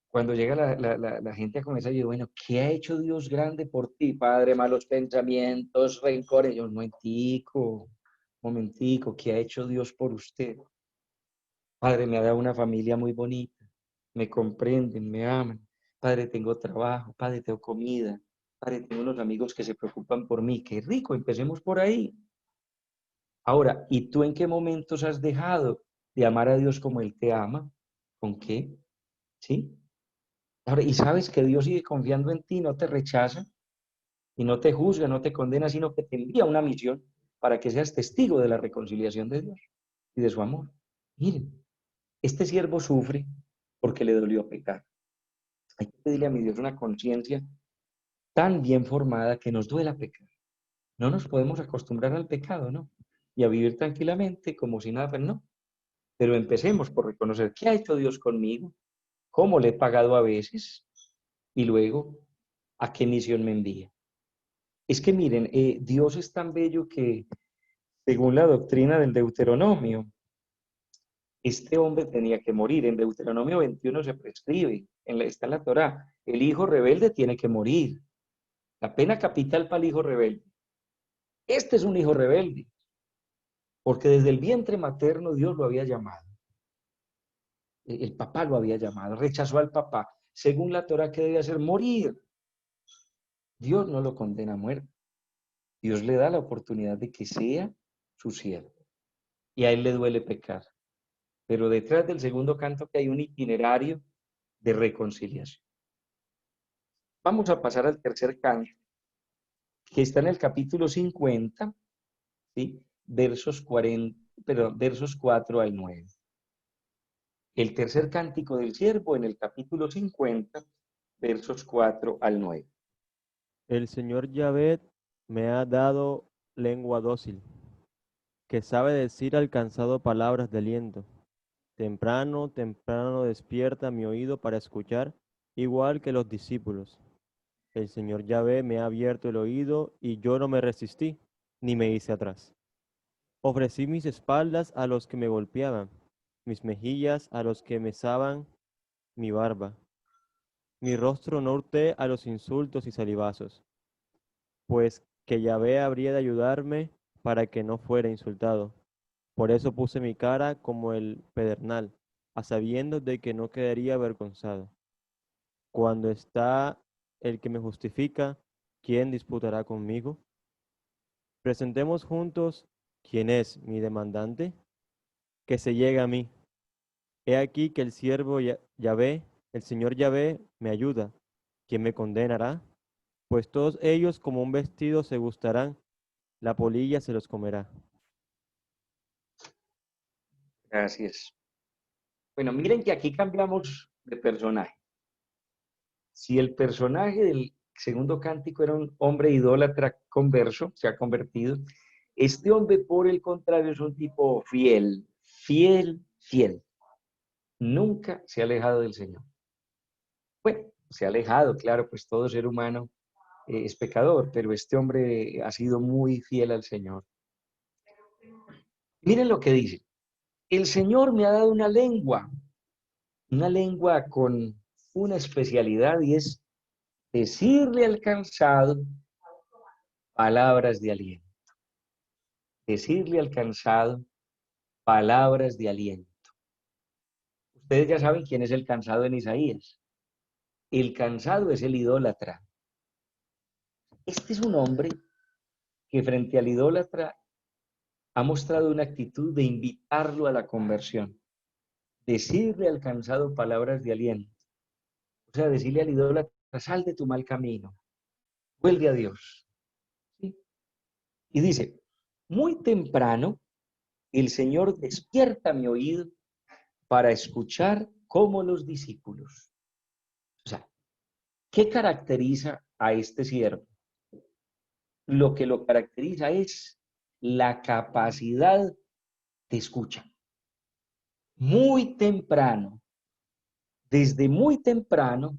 cuando llega la gente a comenzar, yo digo, bueno, ¿qué ha hecho Dios grande por ti, Padre? Malos pensamientos, rencores. Yo, momentico, ¿qué ha hecho Dios por usted? Padre, me ha dado una familia muy bonita, me comprenden, me aman. Padre, tengo trabajo, Padre, tengo comida. Padre, tengo unos amigos que se preocupan por mí. Qué rico, empecemos por ahí. Ahora, ¿y tú en qué momentos has dejado de amar a Dios como Él te ama? ¿Con qué? ¿Sí? Ahora, ¿y sabes que Dios sigue confiando en ti, no te rechaza y no te juzga, no te condena, sino que te envía una misión para que seas testigo de la reconciliación de Dios y de su amor? Miren, este siervo sufre porque le dolió pecar. Hay que pedirle a mi Dios una conciencia tan bien formada que nos duela pecar. No nos podemos acostumbrar al pecado, ¿no? Y a vivir tranquilamente como si nada, pues no. Pero empecemos por reconocer qué ha hecho Dios conmigo, cómo le he pagado a veces y luego a qué misión me envía. Es que miren, Dios es tan bello que según la doctrina del Deuteronomio, este hombre tenía que morir. En Deuteronomio 21 se prescribe, está en la Torá, el hijo rebelde tiene que morir. La pena capital para el hijo rebelde. Este es un hijo rebelde, porque desde el vientre materno Dios lo había llamado. El papá lo había llamado, rechazó al papá. Según la Torá, ¿qué debe hacer? Morir. Dios no lo condena a muerte. Dios le da la oportunidad de que sea su siervo. Y a él le duele pecar. Pero detrás del segundo canto que hay un itinerario de reconciliación. Vamos a pasar al tercer canto, que está en el capítulo 50, ¿sí? Versos 4 al 9. El tercer cántico del siervo en el capítulo 50, versos 4 al 9. El Señor Yahvé me ha dado lengua dócil, que sabe decir al cansado palabras de aliento. Temprano, temprano despierta mi oído para escuchar, igual que los discípulos. El Señor Yahvé me ha abierto el oído y yo no me resistí, ni me hice atrás. Ofrecí mis espaldas a los que me golpeaban, mis mejillas a los que mesaban mi barba. Mi rostro no hurté a los insultos y salivazos, pues que Yahvé habría de ayudarme para que no fuera insultado. Por eso puse mi cara como el pedernal, a sabiendas de que no quedaría avergonzado. Cuando está el que me justifica, ¿quién disputará conmigo? Presentemos juntos quién es mi demandante, que se llegue a mí. He aquí que el siervo Yahvé, el Señor Yahvé, me ayuda. ¿Quién me condenará? Pues todos ellos como un vestido se gustarán, la polilla se los comerá. Gracias. Bueno, miren que aquí cambiamos de personaje. Si el personaje del segundo cántico era un hombre idólatra converso, se ha convertido, este hombre, por el contrario, es un tipo fiel, fiel, fiel. Nunca se ha alejado del Señor. Bueno, se ha alejado, claro, pues todo ser humano es pecador, pero este hombre ha sido muy fiel al Señor. Miren lo que dice. El Señor me ha dado una lengua con una especialidad, y es decirle al cansado palabras de aliento. Decirle al cansado palabras de aliento. Ustedes ya saben quién es el cansado en Isaías. El cansado es el idólatra. Este es un hombre que frente al idólatra ha mostrado una actitud de invitarlo a la conversión. Decirle al cansado palabras de aliento. O sea, decirle al idólatra, sal de tu mal camino, vuelve a Dios. ¿Sí? Y dice, muy temprano el Señor despierta mi oído para escuchar como los discípulos. O sea, ¿qué caracteriza a este siervo? Lo que lo caracteriza es la capacidad de escucha. Muy temprano, desde muy temprano,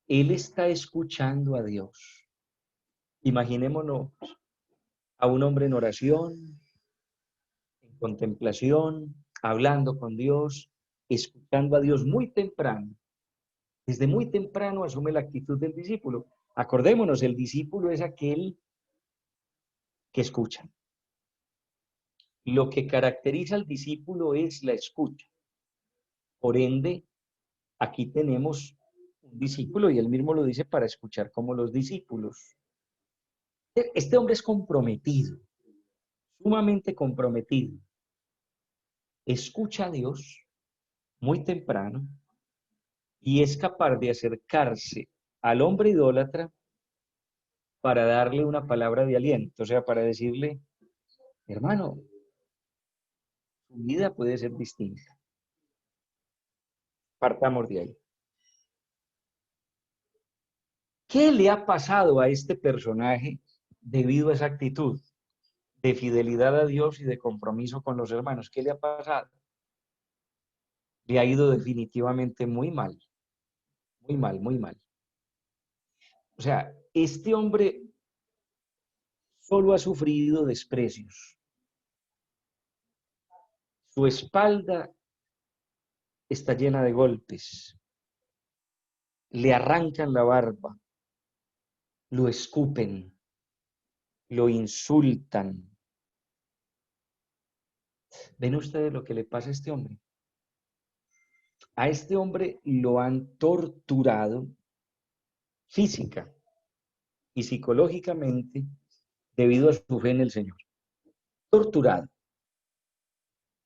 él está escuchando a Dios. Imaginémonos a un hombre en oración, en contemplación, hablando con Dios, escuchando a Dios muy temprano. Desde muy temprano asume la actitud del discípulo. Acordémonos, el discípulo es aquel que escucha. Lo que caracteriza al discípulo es la escucha. Por ende, aquí tenemos un discípulo, y él mismo lo dice, para escuchar como los discípulos. Este hombre es comprometido, sumamente comprometido. Escucha a Dios muy temprano y es capaz de acercarse al hombre idólatra para darle una palabra de aliento, o sea, para decirle, hermano, tu vida puede ser distinta. Partamos de ahí. ¿Qué le ha pasado a este personaje debido a esa actitud de fidelidad a Dios y de compromiso con los hermanos? ¿Qué le ha pasado? Le ha ido definitivamente muy mal, muy mal, muy mal. O sea, este hombre solo ha sufrido desprecios. Su espalda está llena de golpes. Le arrancan la barba, lo escupen, lo insultan. ¿Ven ustedes lo que le pasa a este hombre? A este hombre lo han torturado física y psicológicamente debido a su fe en el Señor. Torturado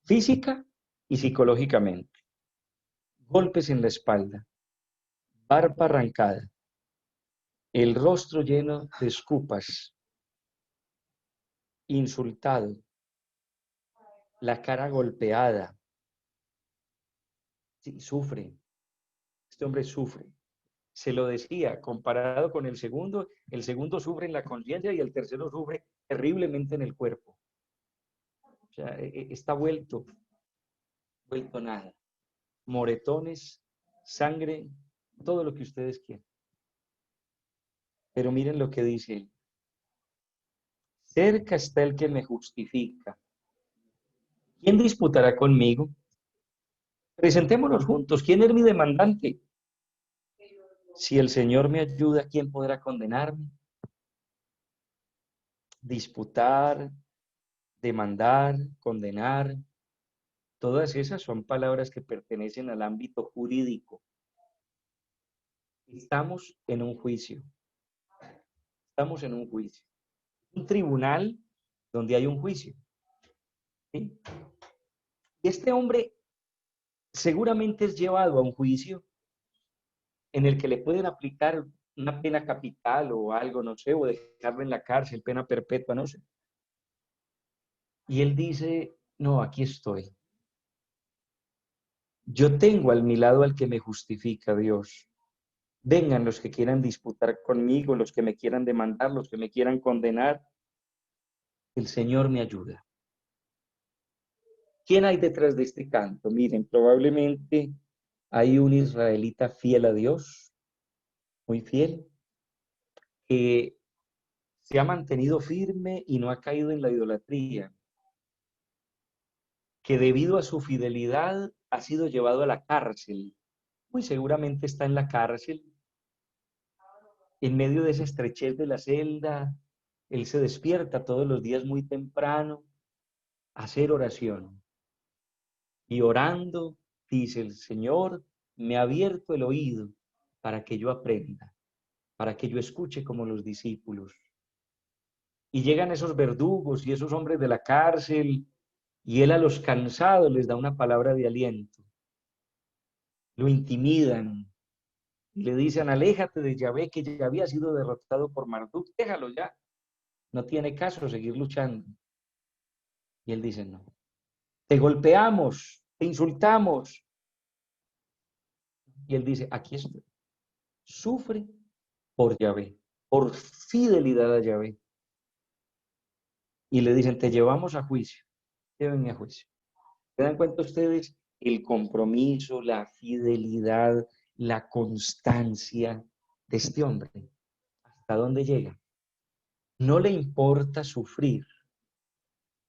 física y el rostro lleno de escupas, insultado, la cara golpeada. Sí, sufre, este hombre sufre. Se lo decía, comparado con el segundo sufre en la conciencia y el tercero sufre terriblemente en el cuerpo. O sea, está vuelto nada. Moretones, sangre, todo lo que ustedes quieran. Pero miren lo que dice él. Cerca está el que me justifica. ¿Quién disputará conmigo? Presentémonos juntos. ¿Quién es mi demandante? Si el Señor me ayuda, ¿quién podrá condenarme? Disputar, demandar, condenar, todas esas son palabras que pertenecen al ámbito jurídico. Estamos en un juicio. Estamos en un juicio. Un tribunal donde hay un juicio. ¿Sí? Y este hombre seguramente es llevado a un juicio en el que le pueden aplicar una pena capital o algo, no sé, o dejarlo en la cárcel, pena perpetua, no sé. Y él dice, no, aquí estoy. Yo tengo a mi lado al que me justifica, Dios. Vengan los que quieran disputar conmigo, los que me quieran demandar, los que me quieran condenar. El Señor me ayuda. ¿Quién hay detrás de este canto? Miren, probablemente hay un israelita fiel a Dios, muy fiel, que se ha mantenido firme y no ha caído en la idolatría, que debido a su fidelidad ha sido llevado a la cárcel. Muy seguramente está en la cárcel, en medio de esa estrechez de la celda. Él se despierta todos los días muy temprano a hacer oración. Y orando, dice, el Señor me ha abierto el oído para que yo aprenda, para que yo escuche como los discípulos. Y llegan esos verdugos y esos hombres de la cárcel, y él a los cansados les da una palabra de aliento. Lo intimidan y le dicen, aléjate de Yahvé, que ya había sido derrotado por Marduk, déjalo ya, no tiene caso seguir luchando. Y él dice, no, te golpeamos, te insultamos. Y él dice, aquí estoy. Sufre por Yahvé, por fidelidad a Yahvé. Y le dicen, te llevamos a juicio, llévenme a juicio. ¿Se dan cuenta ustedes el compromiso, la fidelidad, la constancia de este hombre? ¿Hasta dónde llega? No le importa sufrir,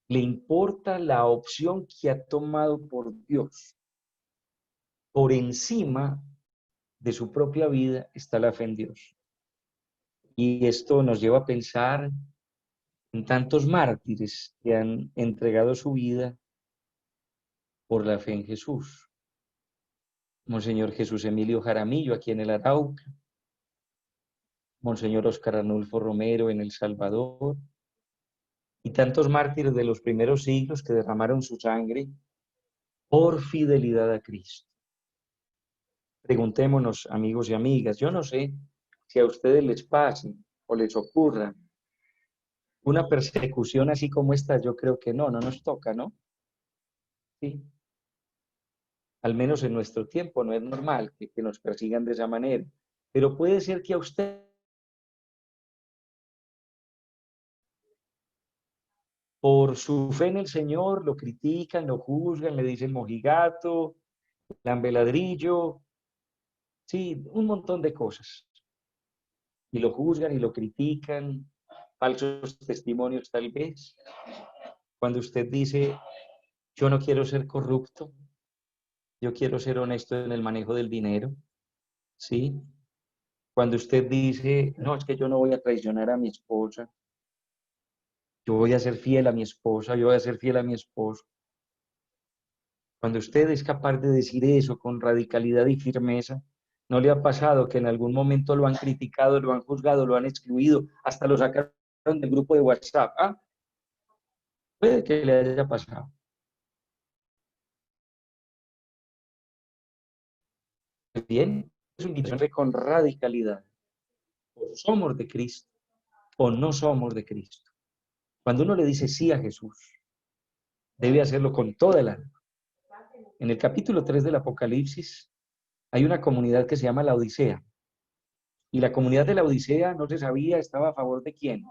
le importa la opción que ha tomado por Dios. Por encima de su propia vida está la fe en Dios. Y esto nos lleva a pensar en tantos mártires que han entregado su vida por la fe en Jesús. Monseñor Jesús Emilio Jaramillo, aquí en el Arauca. Monseñor Óscar Arnulfo Romero en El Salvador. Y tantos mártires de los primeros siglos que derramaron su sangre por fidelidad a Cristo. Preguntémonos, amigos y amigas, yo no sé si a ustedes les pase o les ocurra una persecución así como esta. Yo creo que no nos toca, ¿no? Sí. Al menos en nuestro tiempo no es normal que nos persigan de esa manera. Pero puede ser que a usted, por su fe en el Señor, lo critican, lo juzgan, le dicen mojigato, lambeladrillo, sí, un montón de cosas. Y lo juzgan y lo critican, falsos testimonios tal vez. Cuando usted dice, yo no quiero ser corrupto, yo quiero ser honesto en el manejo del dinero, ¿sí? Cuando usted dice, no, es que yo no voy a traicionar a mi esposa, yo voy a ser fiel a mi esposa, yo voy a ser fiel a mi esposo. Cuando usted es capaz de decir eso con radicalidad y firmeza, ¿no le ha pasado que en algún momento lo han criticado, lo han juzgado, lo han excluido, hasta lo sacaron del grupo de WhatsApp? ¿Ah? Puede que le haya pasado. Bien, es una invitación con radicalidad. o somos de Cristo o no somos de Cristo. Cuando uno le dice sí a Jesús, debe hacerlo con toda el alma. En el capítulo 3 del Apocalipsis hay una comunidad que se llama la Odisea. Y la comunidad de la Odisea no se sabía, estaba a favor de quién,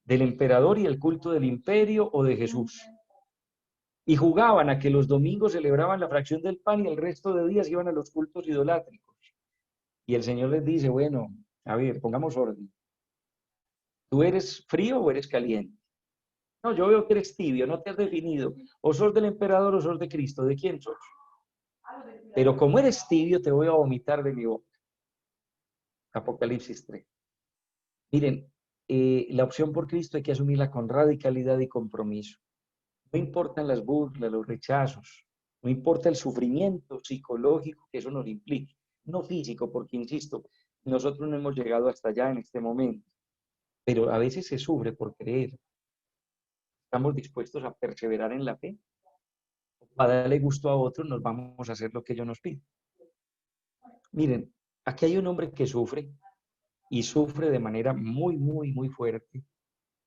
del emperador y el culto del imperio o de Jesús. Y jugaban a que los domingos celebraban la fracción del pan y el resto de días iban a los cultos idolátricos. Y el Señor les dice, bueno, a ver, pongamos orden. ¿Tú eres frío o eres caliente? No, yo veo que eres tibio, no te has definido. O sos del emperador o sos de Cristo. ¿De quién sos? Pero como eres tibio, te voy a vomitar de mi boca. Apocalipsis 3. Miren, la opción por Cristo hay que asumirla con radicalidad y compromiso. No importan las burlas, los rechazos, no importa el sufrimiento psicológico que eso nos implique, no físico, porque insisto, nosotros no hemos llegado hasta allá en este momento, pero a veces se sufre por creer. ¿Estamos dispuestos a perseverar en la fe? Para darle gusto a otros, nos vamos a hacer lo que ellos nos piden. Miren, aquí hay un hombre que sufre, y sufre de manera muy, muy, muy fuerte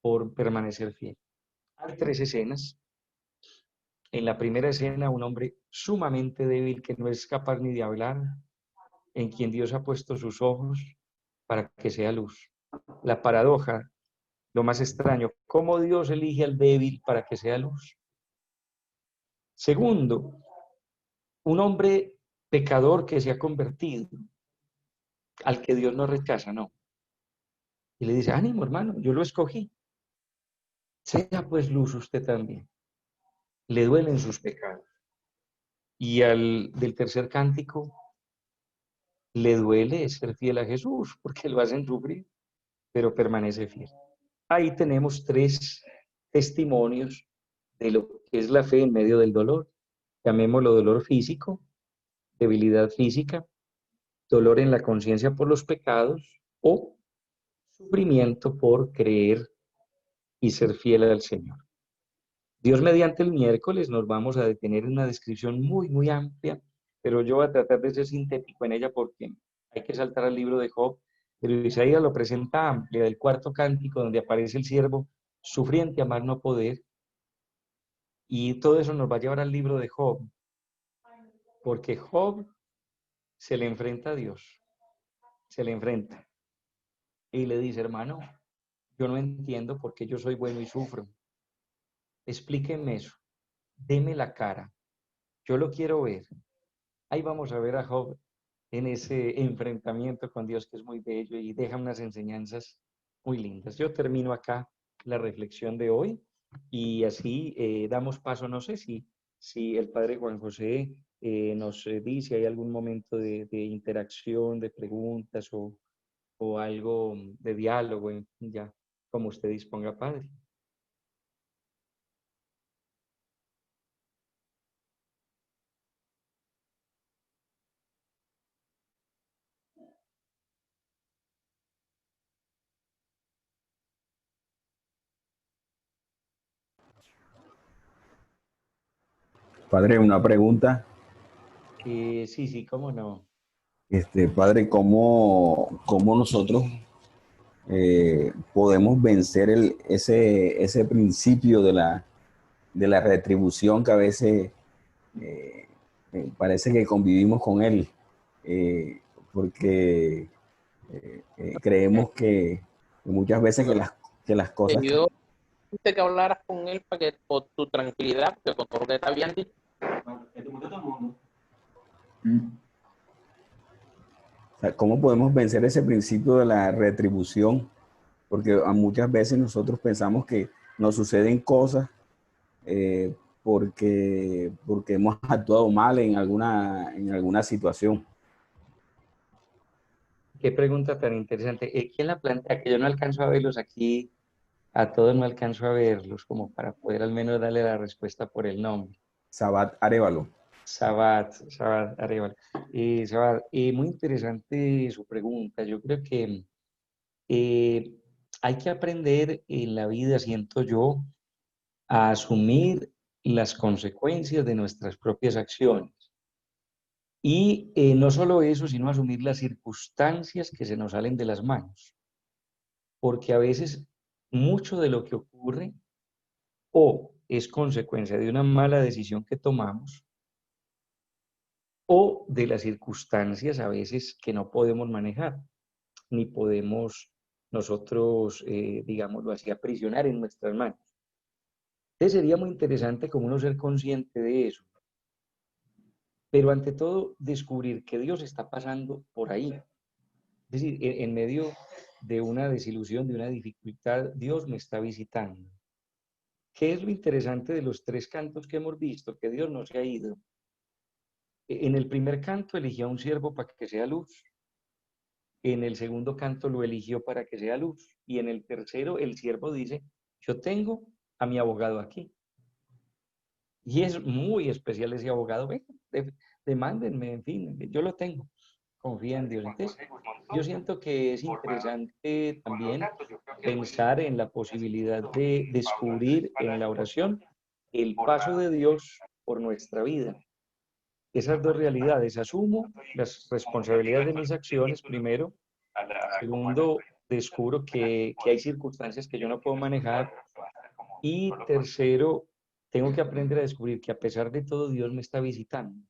por permanecer fiel. Hay 3 escenas. En la primera escena, un hombre sumamente débil que no es capaz ni de hablar, en quien Dios ha puesto sus ojos para que sea luz. La paradoja, lo más extraño, ¿cómo Dios elige al débil para que sea luz? Segundo, un hombre pecador que se ha convertido, al que Dios no rechaza, no. Y le dice, ánimo hermano, yo lo escogí. Sea pues luz usted también. Le duelen sus pecados. Y al del tercer cántico, le duele ser fiel a Jesús, porque lo hacen sufrir, pero permanece fiel. Ahí tenemos 3 testimonios de lo que es la fe en medio del dolor. Llamémoslo dolor físico, debilidad física, dolor en la conciencia por los pecados o sufrimiento por creer y ser fiel al Señor. Dios mediante el miércoles nos vamos a detener en una descripción muy, muy amplia, pero yo voy a tratar de ser sintético en ella porque hay que saltar al libro de Job, pero Isaías lo presenta amplia, del 4º cántico donde aparece el siervo sufriente a más no poder, y todo eso nos va a llevar al libro de Job, porque Job se le enfrenta a Dios, se le enfrenta, y le dice, hermano, yo no entiendo por qué yo soy bueno y sufro. Explíquenme eso, deme la cara, yo lo quiero ver. Ahí vamos a ver a Job en ese enfrentamiento con Dios que es muy bello y deja unas enseñanzas muy lindas. Yo termino acá la reflexión de hoy y así damos paso, no sé si el padre Juan José nos dice, hay algún momento de interacción, de preguntas o algo de diálogo, ya como usted disponga, padre. Padre, una pregunta. Sí, cómo no. Padre, ¿cómo nosotros podemos vencer ese principio de la retribución que a veces parece que convivimos con él? Porque creemos que muchas veces que las cosas... Yo quise que hablaras con él para que por tu tranquilidad, que con todo lo que está bien dicho. O sea, ¿cómo podemos vencer ese principio de la retribución? Porque muchas veces nosotros pensamos que nos suceden cosas porque hemos actuado mal en alguna situación. Qué pregunta tan interesante. ¿Quién la plantea? Que yo no alcanzo a verlos aquí, a todos no alcanzo a verlos, como para poder al menos darle la respuesta por el nombre. Sabat Arevalo. Sabat Arevalo. Sabat, muy interesante su pregunta. Yo creo que hay que aprender en la vida, siento yo, a asumir las consecuencias de nuestras propias acciones. Y no solo eso, sino asumir las circunstancias que se nos salen de las manos. porque a veces mucho de lo que ocurre o es consecuencia de una mala decisión que tomamos o de las circunstancias a veces que no podemos manejar, ni podemos nosotros, digámoslo así, aprisionar en nuestras manos. Entonces sería muy interesante como uno ser consciente de eso, pero ante todo descubrir que Dios está pasando por ahí. Es decir, en medio de una desilusión, de una dificultad, Dios me está visitando. ¿Qué es lo interesante de los 3 cantos que hemos visto? Que Dios no se ha ido. En el primer canto eligió a un siervo para que sea luz. En el segundo canto lo eligió para que sea luz. Y en el tercero el siervo dice, yo tengo a mi abogado aquí. Y es muy especial ese abogado. Venga, demándenme, en fin, yo lo tengo. Confía en Dios. Entonces, yo siento que es interesante también pensar en la posibilidad de descubrir en la oración el paso de Dios por nuestra vida. Esas 2 realidades, asumo las responsabilidades de mis acciones, primero. Segundo, descubro que hay circunstancias que yo no puedo manejar. Y tercero, tengo que aprender a descubrir que a pesar de todo, Dios me está visitando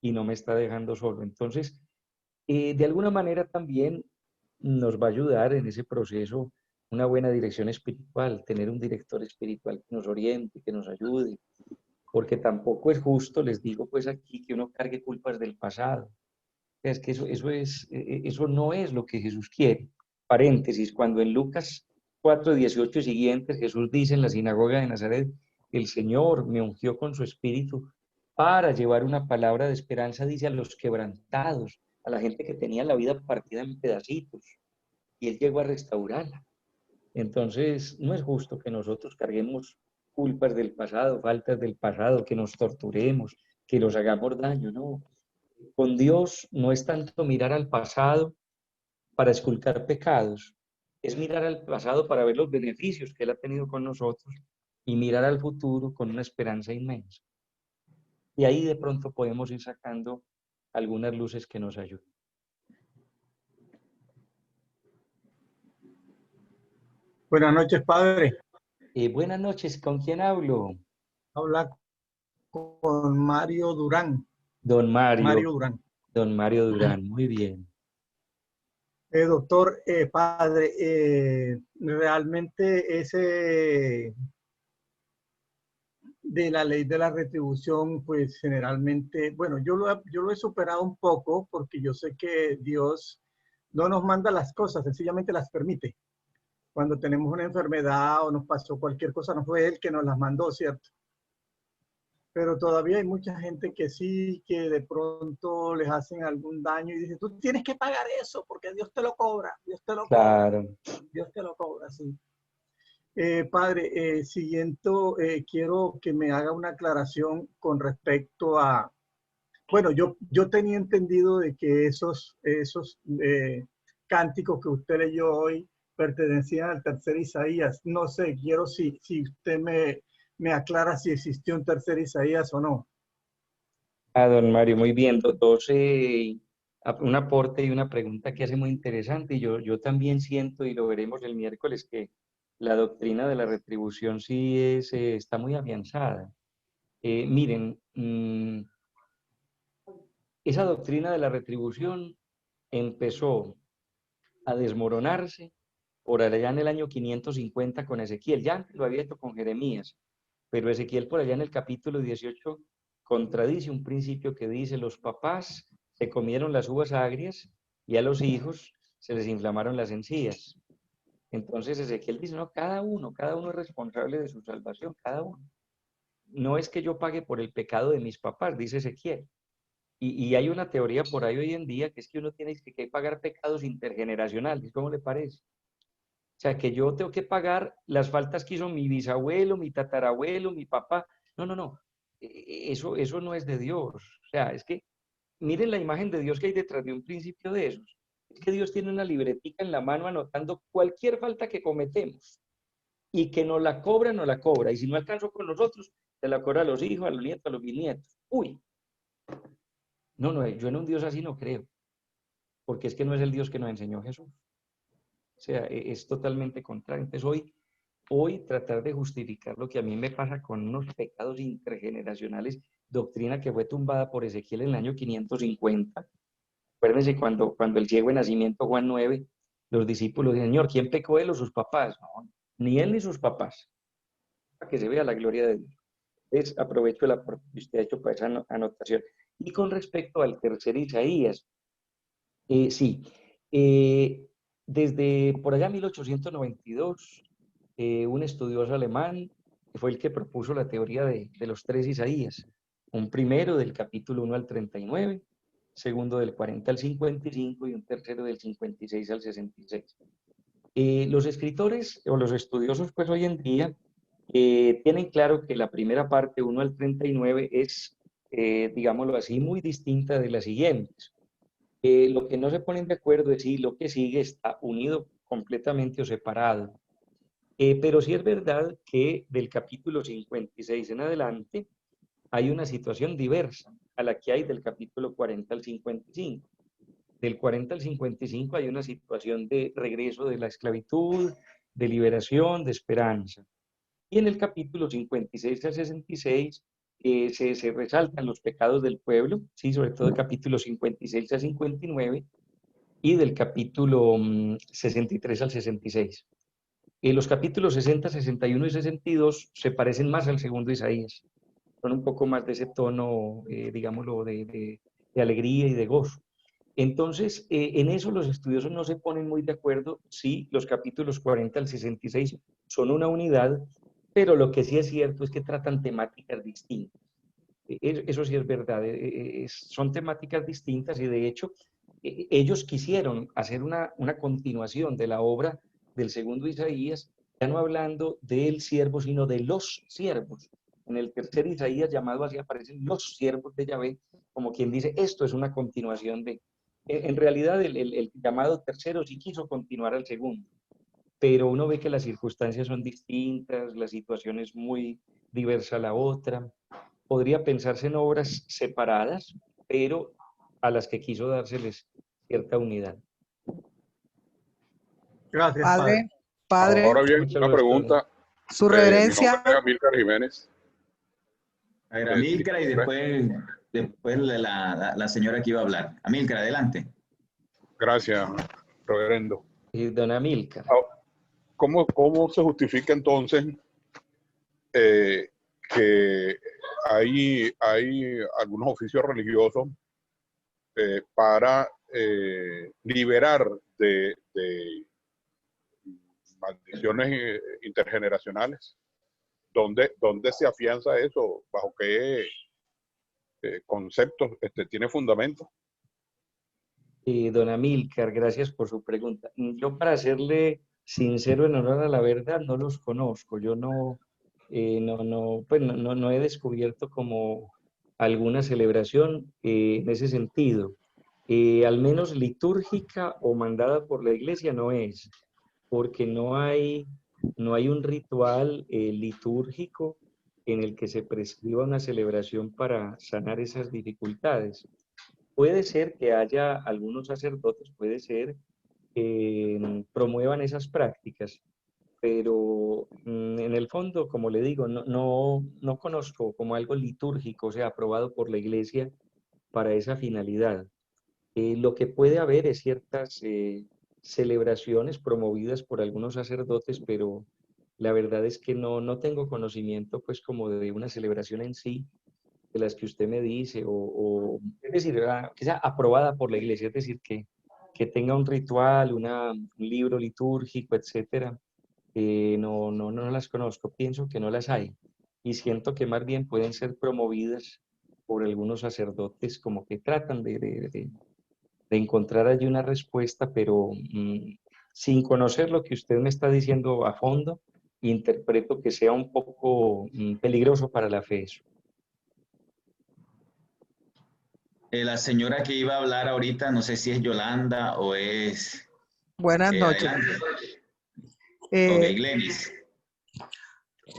y no me está dejando solo. Entonces, de alguna manera también nos va a ayudar en ese proceso una buena dirección espiritual, tener un director espiritual que nos oriente, que nos ayude, porque tampoco es justo, les digo pues aquí, que uno cargue culpas del pasado. Es que eso no es lo que Jesús quiere. Paréntesis, cuando en Lucas 4:18 y siguientes Jesús dice en la sinagoga de Nazaret, el Señor me ungió con su espíritu para llevar una palabra de esperanza, dice, a los quebrantados, a la gente que tenía la vida partida en pedacitos, y Él llegó a restaurarla. Entonces, no es justo que nosotros carguemos culpas del pasado, faltas del pasado, que nos torturemos, que nos hagamos daño, no. Con Dios no es tanto mirar al pasado para esculcar pecados, es mirar al pasado para ver los beneficios que Él ha tenido con nosotros y mirar al futuro con una esperanza inmensa. Y ahí de pronto podemos ir sacando algunas luces que nos ayuden. Buenas noches, padre. Buenas noches, ¿con quién hablo? Habla con Mario Durán. Don Mario. Mario Durán. Don Mario Durán, muy bien. Doctor, padre, realmente ese de la ley de la retribución, pues generalmente, bueno, yo lo he superado un poco porque yo sé que Dios no nos manda las cosas, sencillamente las permite. Cuando tenemos una enfermedad o nos pasó cualquier cosa, no fue Él que nos las mandó, ¿cierto? Pero todavía hay mucha gente que sí, que de pronto les hacen algún daño y dicen, tú tienes que pagar eso porque Dios te lo cobra, Dios te lo Claro. cobra, Dios te lo cobra, sí. Padre, quiero que me haga una aclaración con respecto a, bueno, yo tenía entendido de que esos cánticos que usted leyó hoy pertenecían al tercer Isaías. No sé, quiero si usted me aclara si existió un tercer Isaías o no. Don Mario, muy bien. Un aporte y una pregunta que hace muy interesante. Y yo también siento, y lo veremos el miércoles, que la doctrina de la retribución sí está muy afianzada. Miren, esa doctrina de la retribución empezó a desmoronarse por allá en el año 550 con Ezequiel. Ya lo había hecho con Jeremías, pero Ezequiel por allá en el capítulo 18 contradice un principio que dice, los papás se comieron las uvas agrias y a los hijos se les inflamaron las encías. Entonces Ezequiel dice, no, cada uno es responsable de su salvación, cada uno. No es que yo pague por el pecado de mis papás, dice Ezequiel. Y hay una teoría por ahí hoy en día que es que uno tiene que pagar pecados intergeneracionales. ¿Cómo le parece? O sea, que yo tengo que pagar las faltas que hizo mi bisabuelo, mi tatarabuelo, mi papá. No. Eso no es de Dios. O sea, es que miren la imagen de Dios que hay detrás de un principio de esos. Es que Dios tiene una libretica en la mano anotando cualquier falta que cometemos y que nos la cobra. Y si no alcanzó con nosotros, se la cobra a los hijos, a los nietos, a los bisnietos. Uy. No, yo en un Dios así no creo. Porque es que no es el Dios que nos enseñó Jesús. O O sea, es totalmente contrario. Entonces hoy tratar de justificar lo que a mí me pasa con unos pecados intergeneracionales, doctrina que fue tumbada por Ezequiel en el año 550. Acuérdense cuando el ciego de nacimiento, Juan 9, los discípulos dicen, Señor, ¿quién pecó, él o sus papás? No, ni él ni sus papás. Para que se vea la gloria de Dios. Aprovecho el aporte que usted ha hecho para esa anotación. Y con respecto al tercer Isaías, sí, desde por allá 1892, un estudioso alemán que fue el que propuso la teoría de los tres Isaías, un primero del capítulo 1 al 39, segundo del 40 al 55 y un tercero del 56 al 66. Los escritores o los estudiosos pues hoy en día tienen claro que la primera parte, 1 al 39, es, digámoslo así, muy distinta de las siguientes. Lo que no se ponen de acuerdo es si lo que sigue está unido completamente o separado. Pero sí es verdad que del capítulo 56 en adelante hay una situación diversa a la que hay del capítulo 40 al 55. Del 40 al 55 hay una situación de regreso de la esclavitud, de liberación, de esperanza. Y en el capítulo 56 al 66 se resaltan los pecados del pueblo, ¿sí? Sobre todo el capítulo 56 al 59 y del capítulo 63 al 66. Los capítulos 60, 61 y 62 se parecen más al segundo Isaías. Son un poco más de ese tono, digámoslo, de alegría y de gozo. Entonces, en eso los estudiosos no se ponen muy de acuerdo si los capítulos 40 al 66 son una unidad, pero lo que sí es cierto es que tratan temáticas distintas. Eso sí es verdad, son temáticas distintas y de hecho ellos quisieron hacer una continuación de la obra del segundo Isaías, ya no hablando del siervo, sino de los siervos. En el tercer Isaías, llamado así, aparecen los siervos de Yahvé, como quien dice, esto es una continuación de... En realidad, el llamado tercero sí quiso continuar al segundo, pero uno ve que las circunstancias son distintas, la situación es muy diversa a la otra. Podría pensarse en obras separadas, pero a las que quiso dárseles cierta unidad. Gracias, padre. Padre, ahora bien, Muchas una gracias, pregunta. Su Mi reverencia. nombre es Amílcar Jiménez. A ver, Amílcar, y después la señora que iba a hablar. Amílcar, adelante. Gracias, reverendo. Y don Amílcar. ¿Cómo se justifica entonces que hay algunos oficios religiosos para liberar de maldiciones intergeneracionales? ¿Dónde se afianza eso? ¿Bajo qué conceptos tiene fundamento? Don Amílcar, gracias por su pregunta. Yo, para serle sincero, en honor a la verdad, no los conozco. Yo no he descubierto como alguna celebración en ese sentido. Al menos litúrgica o mandada por la iglesia no es, porque no hay un ritual litúrgico en el que se prescriba una celebración para sanar esas dificultades. Puede ser que haya algunos sacerdotes, puede ser que promuevan esas prácticas, pero en el fondo, como le digo, no conozco como algo litúrgico, o sea, aprobado por la iglesia para esa finalidad. Lo que puede haber es ciertas celebraciones promovidas por algunos sacerdotes, pero la verdad es que no tengo conocimiento pues como de una celebración en sí, de las que usted me dice, es decir, que sea aprobada por la iglesia, es decir, que tenga un ritual, un libro litúrgico, etcétera. No las conozco, pienso que no las hay, y siento que más bien pueden ser promovidas por algunos sacerdotes como que tratan de encontrar allí una respuesta, pero sin conocer lo que usted me está diciendo a fondo, interpreto que sea un poco peligroso para la fe eso. La señora que iba a hablar ahorita, no sé si es Yolanda o es... Buenas noches. Ok, Glenis.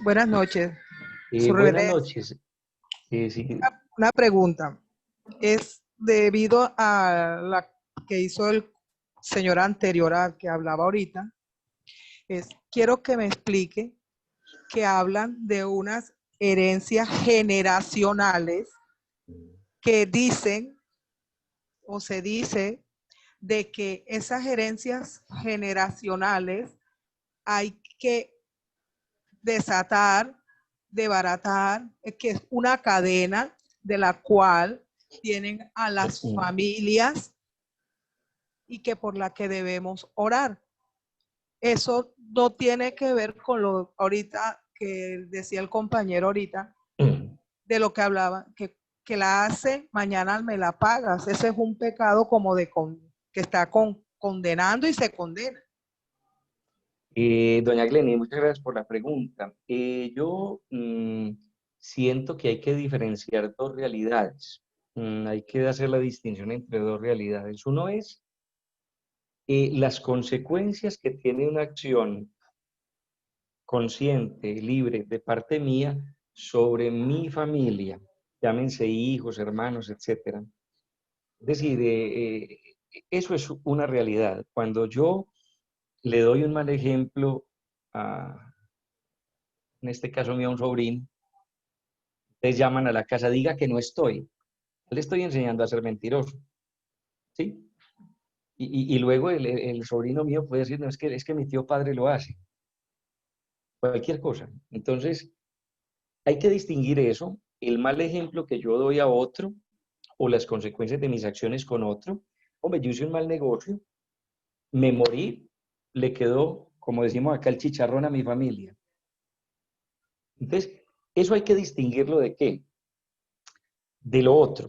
Buenas noches. Buenas noches. Sí. Una pregunta. Es debido a la que hizo el señor anterior al que hablaba ahorita, quiero que me explique que hablan de unas herencias generacionales que dicen o se dice de que esas herencias generacionales hay que desatar, desbaratar, que es una cadena de la cual tienen a las familias y que por la que debemos orar. Eso no tiene que ver con lo ahorita que decía el compañero ahorita, de lo que hablaba, que la hace, mañana me la pagas. Ese es un pecado como que está condenando y se condena. Doña Glenny, muchas gracias por la pregunta. Yo siento que hay que diferenciar dos realidades. Hay que hacer la distinción entre dos realidades. Uno es las consecuencias que tiene una acción consciente, libre, de parte mía, sobre mi familia, llámense hijos, hermanos, etc. Es decir, eso es una realidad. Cuando yo le doy un mal ejemplo en este caso mío, a un sobrino, ustedes llaman a la casa, diga que no estoy. Le estoy enseñando a ser mentiroso. ¿Sí? Y luego el sobrino mío puede decir, no, es que mi tío padre lo hace. Cualquier cosa. Entonces, hay que distinguir eso, el mal ejemplo que yo doy a otro o las consecuencias de mis acciones con otro. Hombre, yo hice un mal negocio, me morí, le quedó, como decimos acá, el chicharrón a mi familia. Entonces, eso hay que distinguirlo de qué? De lo otro,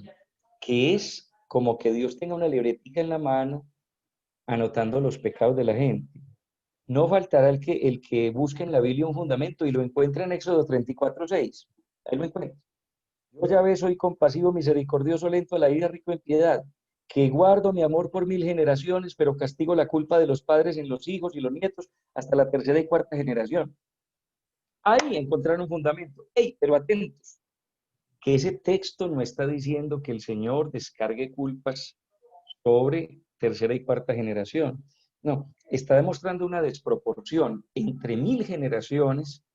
que es como que Dios tenga una libretica en la mano anotando los pecados de la gente. No faltará el que busque en la Biblia un fundamento y lo encuentre en Éxodo 34:6. Ahí lo encuentra. Yo, Yahvé, soy compasivo, misericordioso, lento a la ira, rico en piedad, que guardo mi amor por 1000 generaciones, pero castigo la culpa de los padres en los hijos y los nietos hasta la 3ª y 4ª generación. Ahí encontraron un fundamento. ¡Ey! Pero atentos, que ese texto no está diciendo que el Señor descargue culpas sobre 3ª y 4ª generación. No, está demostrando una desproporción entre 1000 generaciones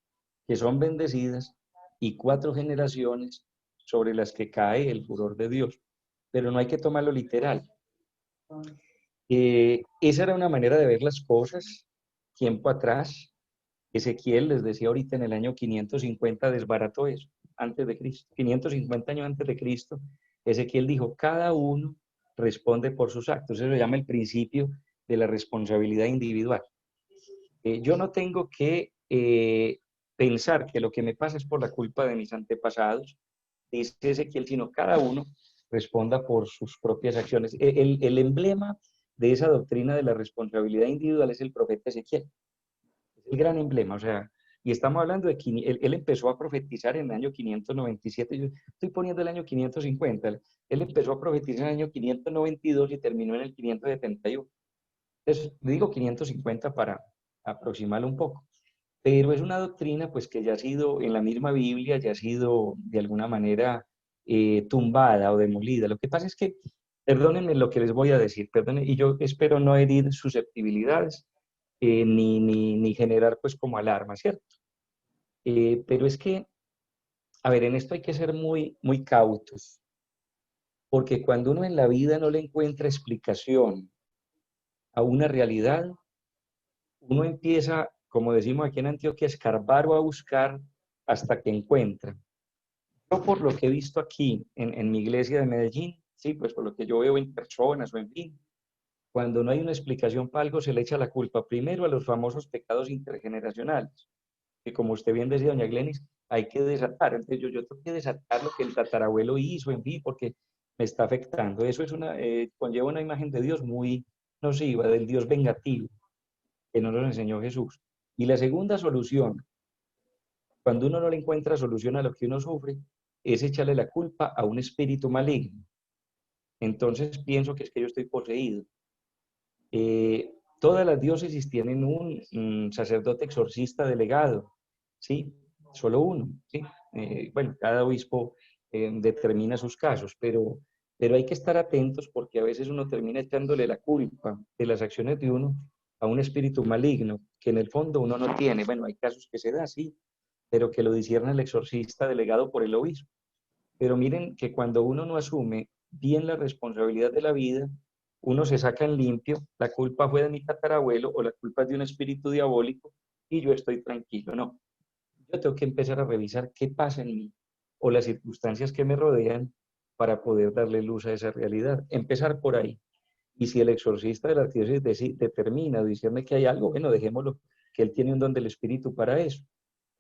que son bendecidas y 4 generaciones sobre las que cae el furor de Dios. Pero no hay que tomarlo literal. Esa era una manera de ver las cosas tiempo atrás. Ezequiel, les decía ahorita, en el año 550 desbarató eso, antes de Cristo. 550 años antes de Cristo, Ezequiel dijo, cada uno responde por sus actos. Eso se llama el principio de la responsabilidad individual. Yo no tengo que pensar que lo que me pasa es por la culpa de mis antepasados, dice Ezequiel, sino cada uno responda por sus propias acciones. El emblema de esa doctrina de la responsabilidad individual es el profeta Ezequiel. Es el gran emblema, o sea, y estamos hablando de que él empezó a profetizar en el año 597, yo estoy poniendo el año 550, él empezó a profetizar en el año 592 y terminó en el 571. Entonces, digo 550 para aproximarlo un poco, pero es una doctrina pues que ya ha sido en la misma Biblia, ya ha sido de alguna manera tumbada o demolida. Lo que pasa es que, perdónenme lo que les voy a decir, perdónenme, y yo espero no herir susceptibilidades, ni generar pues como alarma, ¿cierto? Pero es que, a ver, en esto hay que ser muy, muy cautos, porque cuando uno en la vida no le encuentra explicación a una realidad, uno empieza, como decimos aquí en Antioquia, a escarbar o a buscar hasta que encuentra. Yo por lo que he visto aquí en mi iglesia de Medellín, sí, pues por lo que yo veo en personas o en fin, cuando no hay una explicación para algo, se le echa la culpa primero a los famosos pecados intergeneracionales, que como usted bien decía, doña Glenis, hay que desatar. Entonces yo tengo que desatar lo que el tatarabuelo hizo, en fin, porque me está afectando. Eso es conlleva una imagen de Dios muy nociva, del Dios vengativo, que no nos enseñó Jesús. Y la segunda solución, cuando uno no le encuentra solución a lo que uno sufre, es echarle la culpa a un espíritu maligno. Entonces pienso que es que yo estoy poseído. Todas las diócesis tienen un sacerdote exorcista delegado, ¿sí? Solo uno, ¿sí? Bueno, cada obispo determina sus casos, pero hay que estar atentos porque a veces uno termina echándole la culpa de las acciones de uno a un espíritu maligno que en el fondo uno no tiene. Bueno, hay casos que se da así, pero que lo discierne el exorcista delegado por el obispo. Pero miren que cuando uno no asume bien la responsabilidad de la vida, uno se saca en limpio, la culpa fue de mi tatarabuelo o la culpa es de un espíritu diabólico y yo estoy tranquilo. No, yo tengo que empezar a revisar qué pasa en mí o las circunstancias que me rodean para poder darle luz a esa realidad. Empezar por ahí. Y si el exorcista de la arquidiócesis determina o discierne que hay algo, bueno, dejémoslo, que él tiene un don del espíritu para eso.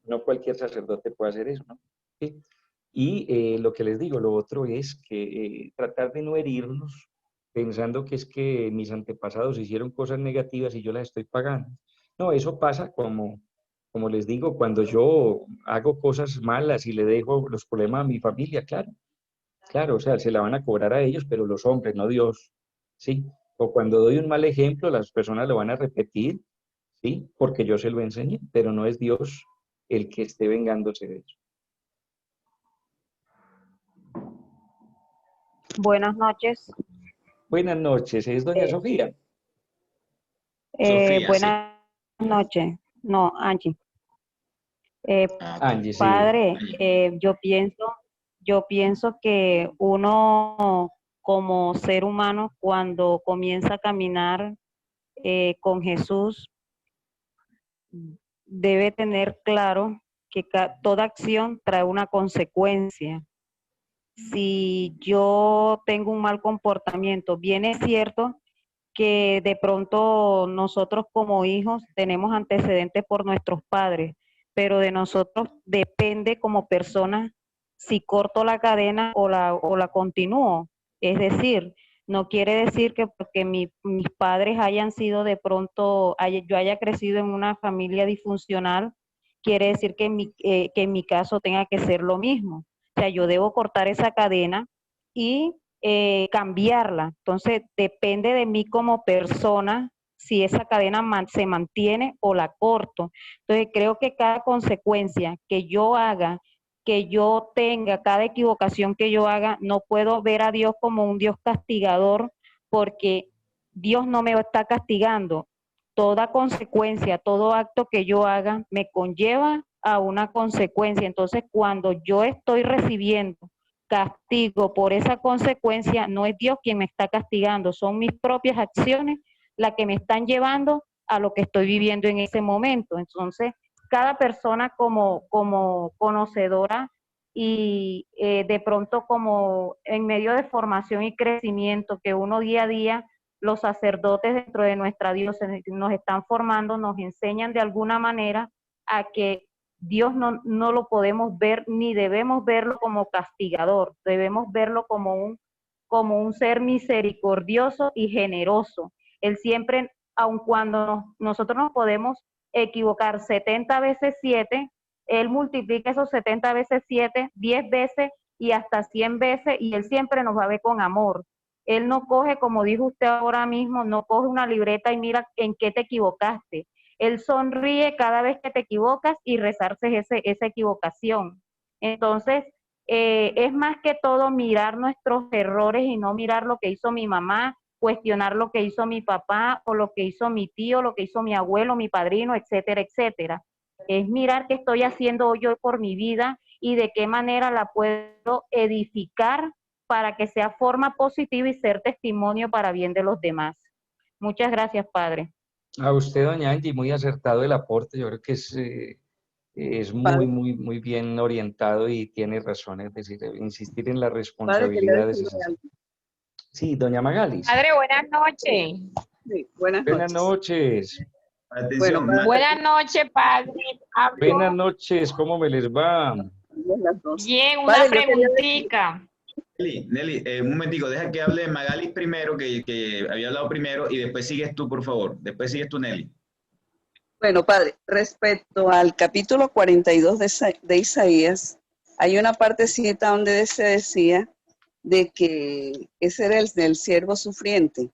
No cualquier sacerdote puede hacer eso, ¿no? ¿Sí? Y lo que les digo, lo otro es que tratar de no herirnos pensando que es que mis antepasados hicieron cosas negativas y yo las estoy pagando. No, eso pasa como les digo, cuando yo hago cosas malas y le dejo los problemas a mi familia, claro. Claro, o sea, se la van a cobrar a ellos, pero los hombres, no Dios, ¿sí? O cuando doy un mal ejemplo, las personas lo van a repetir, ¿sí? Porque yo se lo enseñé, pero no es Dios el que esté vengándose de eso. Buenas noches. Buenas noches, es doña Sofía. Sofía, sí. Buenas noches. No, Angie. Angie, sí. Padre, yo pienso que uno como ser humano cuando comienza a caminar con Jesús debe tener claro que toda acción trae una consecuencia. Si yo tengo un mal comportamiento, bien es cierto que de pronto nosotros como hijos tenemos antecedentes por nuestros padres, pero de nosotros depende como personas si corto la cadena o la continúo. Es decir, no quiere decir que porque mis padres hayan sido de pronto, yo haya crecido en una familia disfuncional, quiere decir que en mi caso tenga que ser lo mismo. O sea, yo debo cortar esa cadena y cambiarla. Entonces, depende de mí como persona si esa cadena se mantiene o la corto. Entonces, creo que cada consecuencia que yo haga, que yo tenga, cada equivocación que yo haga, no puedo ver a Dios como un Dios castigador porque Dios no me está castigando. Toda consecuencia, todo acto que yo haga me conlleva a una consecuencia. Entonces, cuando yo estoy recibiendo castigo por esa consecuencia, no es Dios quien me está castigando, son mis propias acciones las que me están llevando a lo que estoy viviendo en ese momento. Entonces, cada persona como conocedora y de pronto como en medio de formación y crecimiento que uno día a día, los sacerdotes dentro de nuestra diócesis nos están formando, nos enseñan de alguna manera a que Dios no lo podemos ver ni debemos verlo como castigador, debemos verlo como un ser misericordioso y generoso. Él siempre, aun cuando nosotros nos podemos equivocar 70 veces 7, Él multiplica esos 70 veces 7, 10 veces y hasta 100 veces y Él siempre nos va a ver con amor. Él no coge, como dijo usted ahora mismo, no coge una libreta y mira en qué te equivocaste. Él sonríe cada vez que te equivocas y resarces esa equivocación. Entonces, es más que todo mirar nuestros errores y no mirar lo que hizo mi mamá, cuestionar lo que hizo mi papá o lo que hizo mi tío, lo que hizo mi abuelo, mi padrino, etcétera, etcétera. Es mirar qué estoy haciendo yo por mi vida y de qué manera la puedo edificar para que sea forma positiva y ser testimonio para bien de los demás. Muchas gracias, Padre. A usted, doña Angie, muy acertado el aporte. Yo creo que es muy bien orientado y tiene razón. Es decir, insistir en la responsabilidad. Sí, doña Magalis. Padre, buenas noches. Sí, buenas noches. Bueno, buenas noches, Padre. Buenas noches, ¿cómo me les va? Bien, una preguntita. Nelly, un momentico, deja que hable Magalis primero, que había hablado primero, y después sigues tú, por favor. Después sigues tú, Nelly. Bueno, Padre, respecto al capítulo 42 de Isaías, hay una partecita donde se decía de que ese era el siervo sufriente.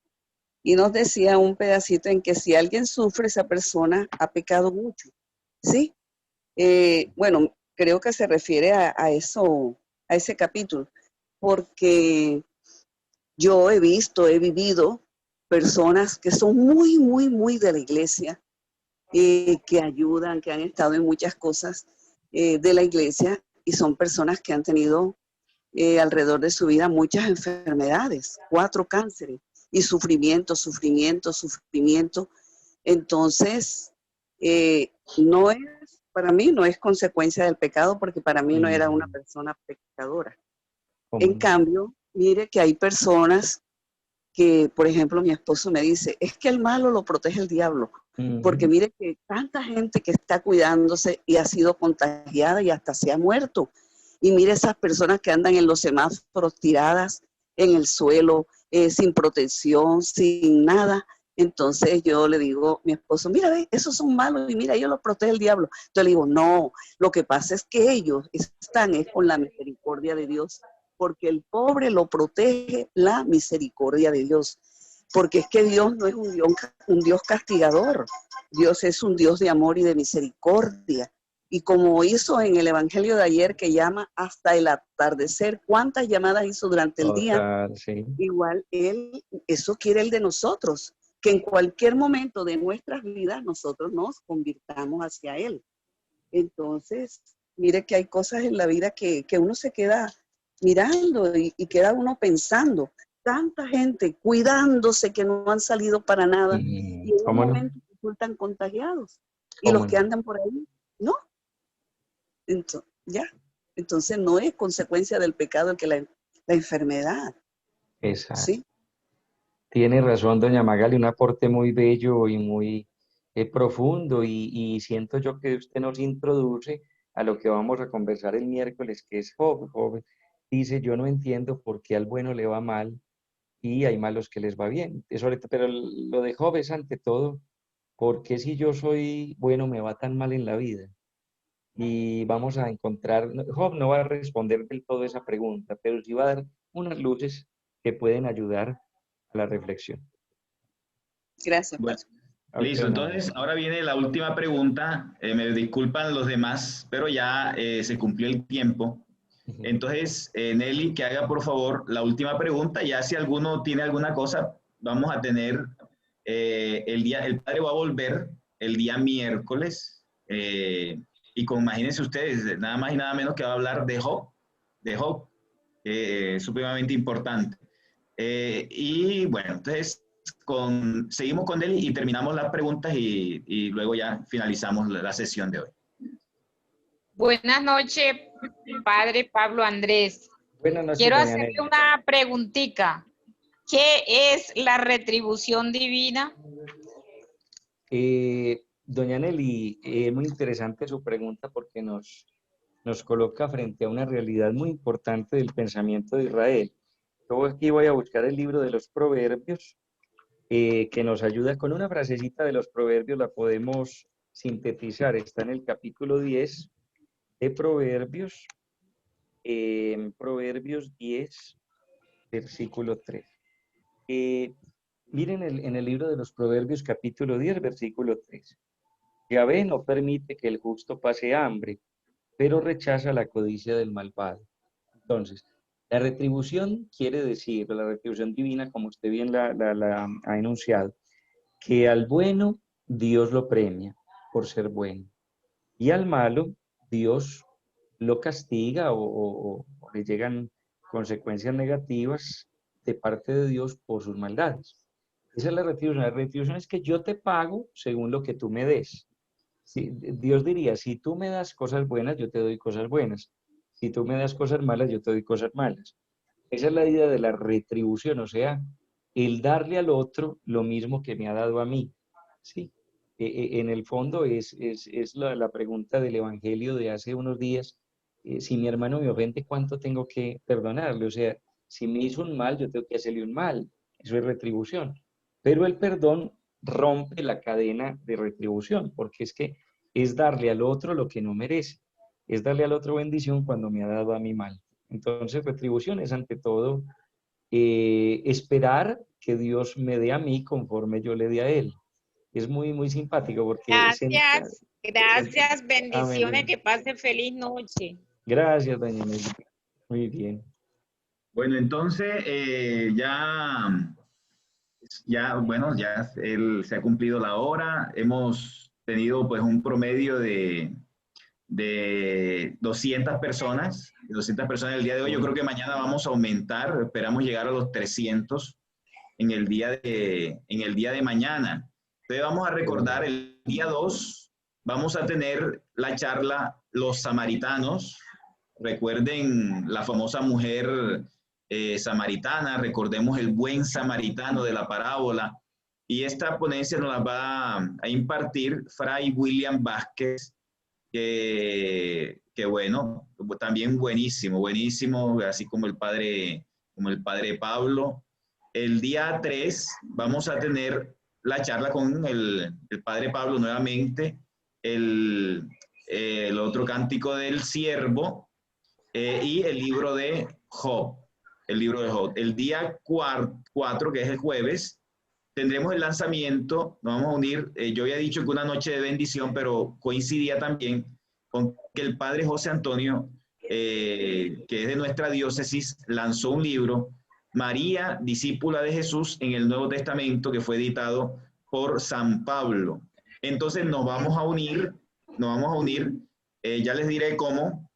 Y nos decía un pedacito en que si alguien sufre, esa persona ha pecado mucho. ¿Sí? Bueno, creo que se refiere a eso, a ese capítulo, porque yo he visto, he vivido personas que son muy, muy, muy de la iglesia, que ayudan, que han estado en muchas cosas de la iglesia y son personas que han tenido alrededor de su vida muchas enfermedades, 4 cánceres y sufrimiento, sufrimiento, sufrimiento. Entonces, no es, para mí no es consecuencia del pecado porque para mí no era una persona pecadora. En cambio, mire que hay personas que, por ejemplo, mi esposo me dice, es que el malo lo protege el diablo, porque mire que tanta gente que está cuidándose y ha sido contagiada y hasta se ha muerto. Y mire esas personas que andan en los semáforos tiradas en el suelo, sin protección, sin nada. Entonces yo le digo a mi esposo, mira, ve, esos son malos y mira, ellos los protege el diablo. Entonces le digo, no, lo que pasa es que ellos están con la misericordia de Dios, porque el pobre lo protege la misericordia de Dios. Porque es que Dios no es un Dios castigador. Dios es un Dios de amor y de misericordia. Y como hizo en el evangelio de ayer, que llama hasta el atardecer, ¿cuántas llamadas hizo durante el día? Sí. Igual eso quiere Él de nosotros, que en cualquier momento de nuestras vidas nosotros nos convirtamos hacia Él. Entonces, mire que hay cosas en la vida que uno se queda mirando y queda uno pensando. Tanta gente cuidándose que no han salido para nada y en un momento resultan contagiados. Y los que andan por ahí, no. Entonces no es consecuencia del pecado que la enfermedad. Exacto. ¿Sí? Tiene razón, doña Magali, un aporte muy bello y muy profundo y siento yo que usted nos introduce a lo que vamos a conversar el miércoles, que es Job. Job dice, yo no entiendo por qué al bueno le va mal y hay malos que les va bien. Pero lo de Job es ante todo, ¿por qué si yo soy bueno me va tan mal en la vida? Y vamos a encontrar, Job no va a responder del todo esa pregunta, pero sí va a dar unas luces que pueden ayudar a la reflexión. Gracias. Bueno, listo, entonces ahora viene la última pregunta. Me disculpan los demás, pero ya se cumplió el tiempo. Entonces, Nelly, que haga por favor la última pregunta. Ya si alguno tiene alguna cosa, vamos a tener el padre va a volver el día miércoles. Y imagínense ustedes, nada más y nada menos que va a hablar de Job, supremamente importante. Y bueno, entonces seguimos con él y terminamos las preguntas y luego ya finalizamos la sesión de hoy. Buenas noches, padre Pablo Andrés. Buenas noches, quiero doña hacerle Nelly. una preguntita. ¿Qué es la retribución divina? Doña Nelly, muy interesante su pregunta porque nos coloca frente a una realidad muy importante del pensamiento de Israel. Yo aquí voy a buscar el libro de los Proverbios, que nos ayuda con una frasecita de los Proverbios, la podemos sintetizar. Está en el capítulo 10 de Proverbios, Proverbios 10, versículo 3. Miren en el libro de los Proverbios, capítulo 10, versículo 3. Yahvé no permite que el justo pase hambre, pero rechaza la codicia del malvado. Entonces, la retribución quiere decir, la retribución divina, como usted bien la ha enunciado, que al bueno Dios lo premia por ser bueno, y al malo Dios lo castiga o le llegan consecuencias negativas de parte de Dios por sus maldades. Esa es la retribución. La retribución es que yo te pago según lo que tú me des. Sí, Dios diría, si tú me das cosas buenas, yo te doy cosas buenas. Si tú me das cosas malas, yo te doy cosas malas. Esa es la idea de la retribución, o sea, el darle al otro lo mismo que me ha dado a mí. ¿Sí? En el fondo es la pregunta del Evangelio de hace unos días. Si mi hermano me ofende, ¿cuánto tengo que perdonarle? O sea, si me hizo un mal, yo tengo que hacerle un mal. Eso es retribución. Pero el perdón rompe la cadena de retribución, porque es que es darle al otro lo que no merece. Es darle al otro bendición cuando me ha dado a mí mal. Entonces, retribución es ante todo esperar que Dios me dé a mí conforme yo le dé a Él. Es muy, muy simpático porque... Gracias, bendiciones, Amén. que pase feliz noche. Gracias, doña Nelly. Muy bien. Bueno, entonces ya Ya, bueno, ya se ha cumplido la hora. Hemos tenido pues un promedio de 200 personas. 200 personas el día de hoy. Yo creo que mañana vamos a aumentar. Esperamos llegar a los 300 en el día de mañana. Entonces vamos a recordar el día 2. Vamos a tener la charla Los Samaritanos. Recuerden la famosa mujer samaritana, recordemos el buen samaritano de la parábola. Y esta ponencia nos la va a impartir Fray William Vázquez, que bueno, también buenísimo, buenísimo, así como el padre Pablo. El día 3 vamos a tener la charla con el padre Pablo nuevamente, el otro cántico del siervo y el libro de Job. El libro de Job. El día 4, que es el jueves, tendremos el lanzamiento. Nos vamos a unir. Yo había dicho que una noche de bendición, pero coincidía también con que el padre José Antonio, que es de nuestra diócesis, lanzó un libro, María, discípula de Jesús, en el Nuevo Testamento, que fue editado por San Pablo. Entonces nos vamos a unir, ya les diré cómo,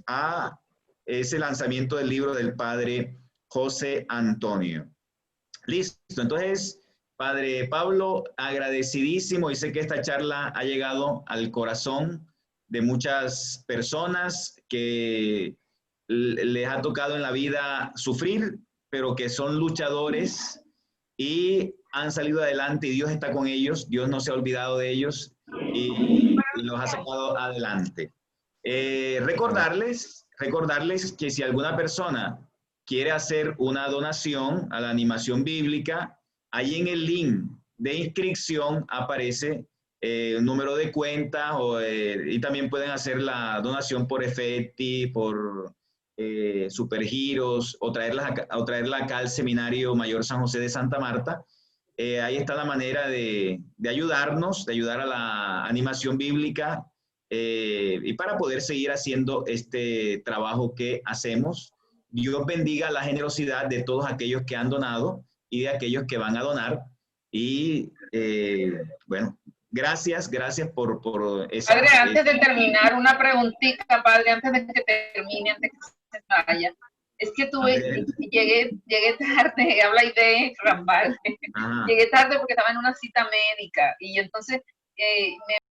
a ese lanzamiento del libro del padre José Antonio. Listo, entonces, padre Pablo, agradecidísimo, y sé que esta charla ha llegado al corazón de muchas personas que les ha tocado en la vida sufrir, pero que son luchadores y han salido adelante y Dios está con ellos, Dios no se ha olvidado de ellos y los ha sacado adelante. Recordarles que si alguna persona quiere hacer una donación a la animación bíblica, ahí en el link de inscripción aparece un número de cuenta y también pueden hacer la donación por Efecti, por Supergiros o traerla acá al Seminario Mayor San José de Santa Marta. Ahí está la manera de ayudarnos, de ayudar a la animación bíblica y para poder seguir haciendo este trabajo que hacemos. Dios bendiga la generosidad de todos aquellos que han donado y de aquellos que van a donar. Y bueno, gracias por esa... Padre, antes de terminar, una preguntita, padre, antes de que termine, antes que se vaya. Es que llegué tarde, habla de Rambal. Llegué tarde porque estaba en una cita médica y entonces me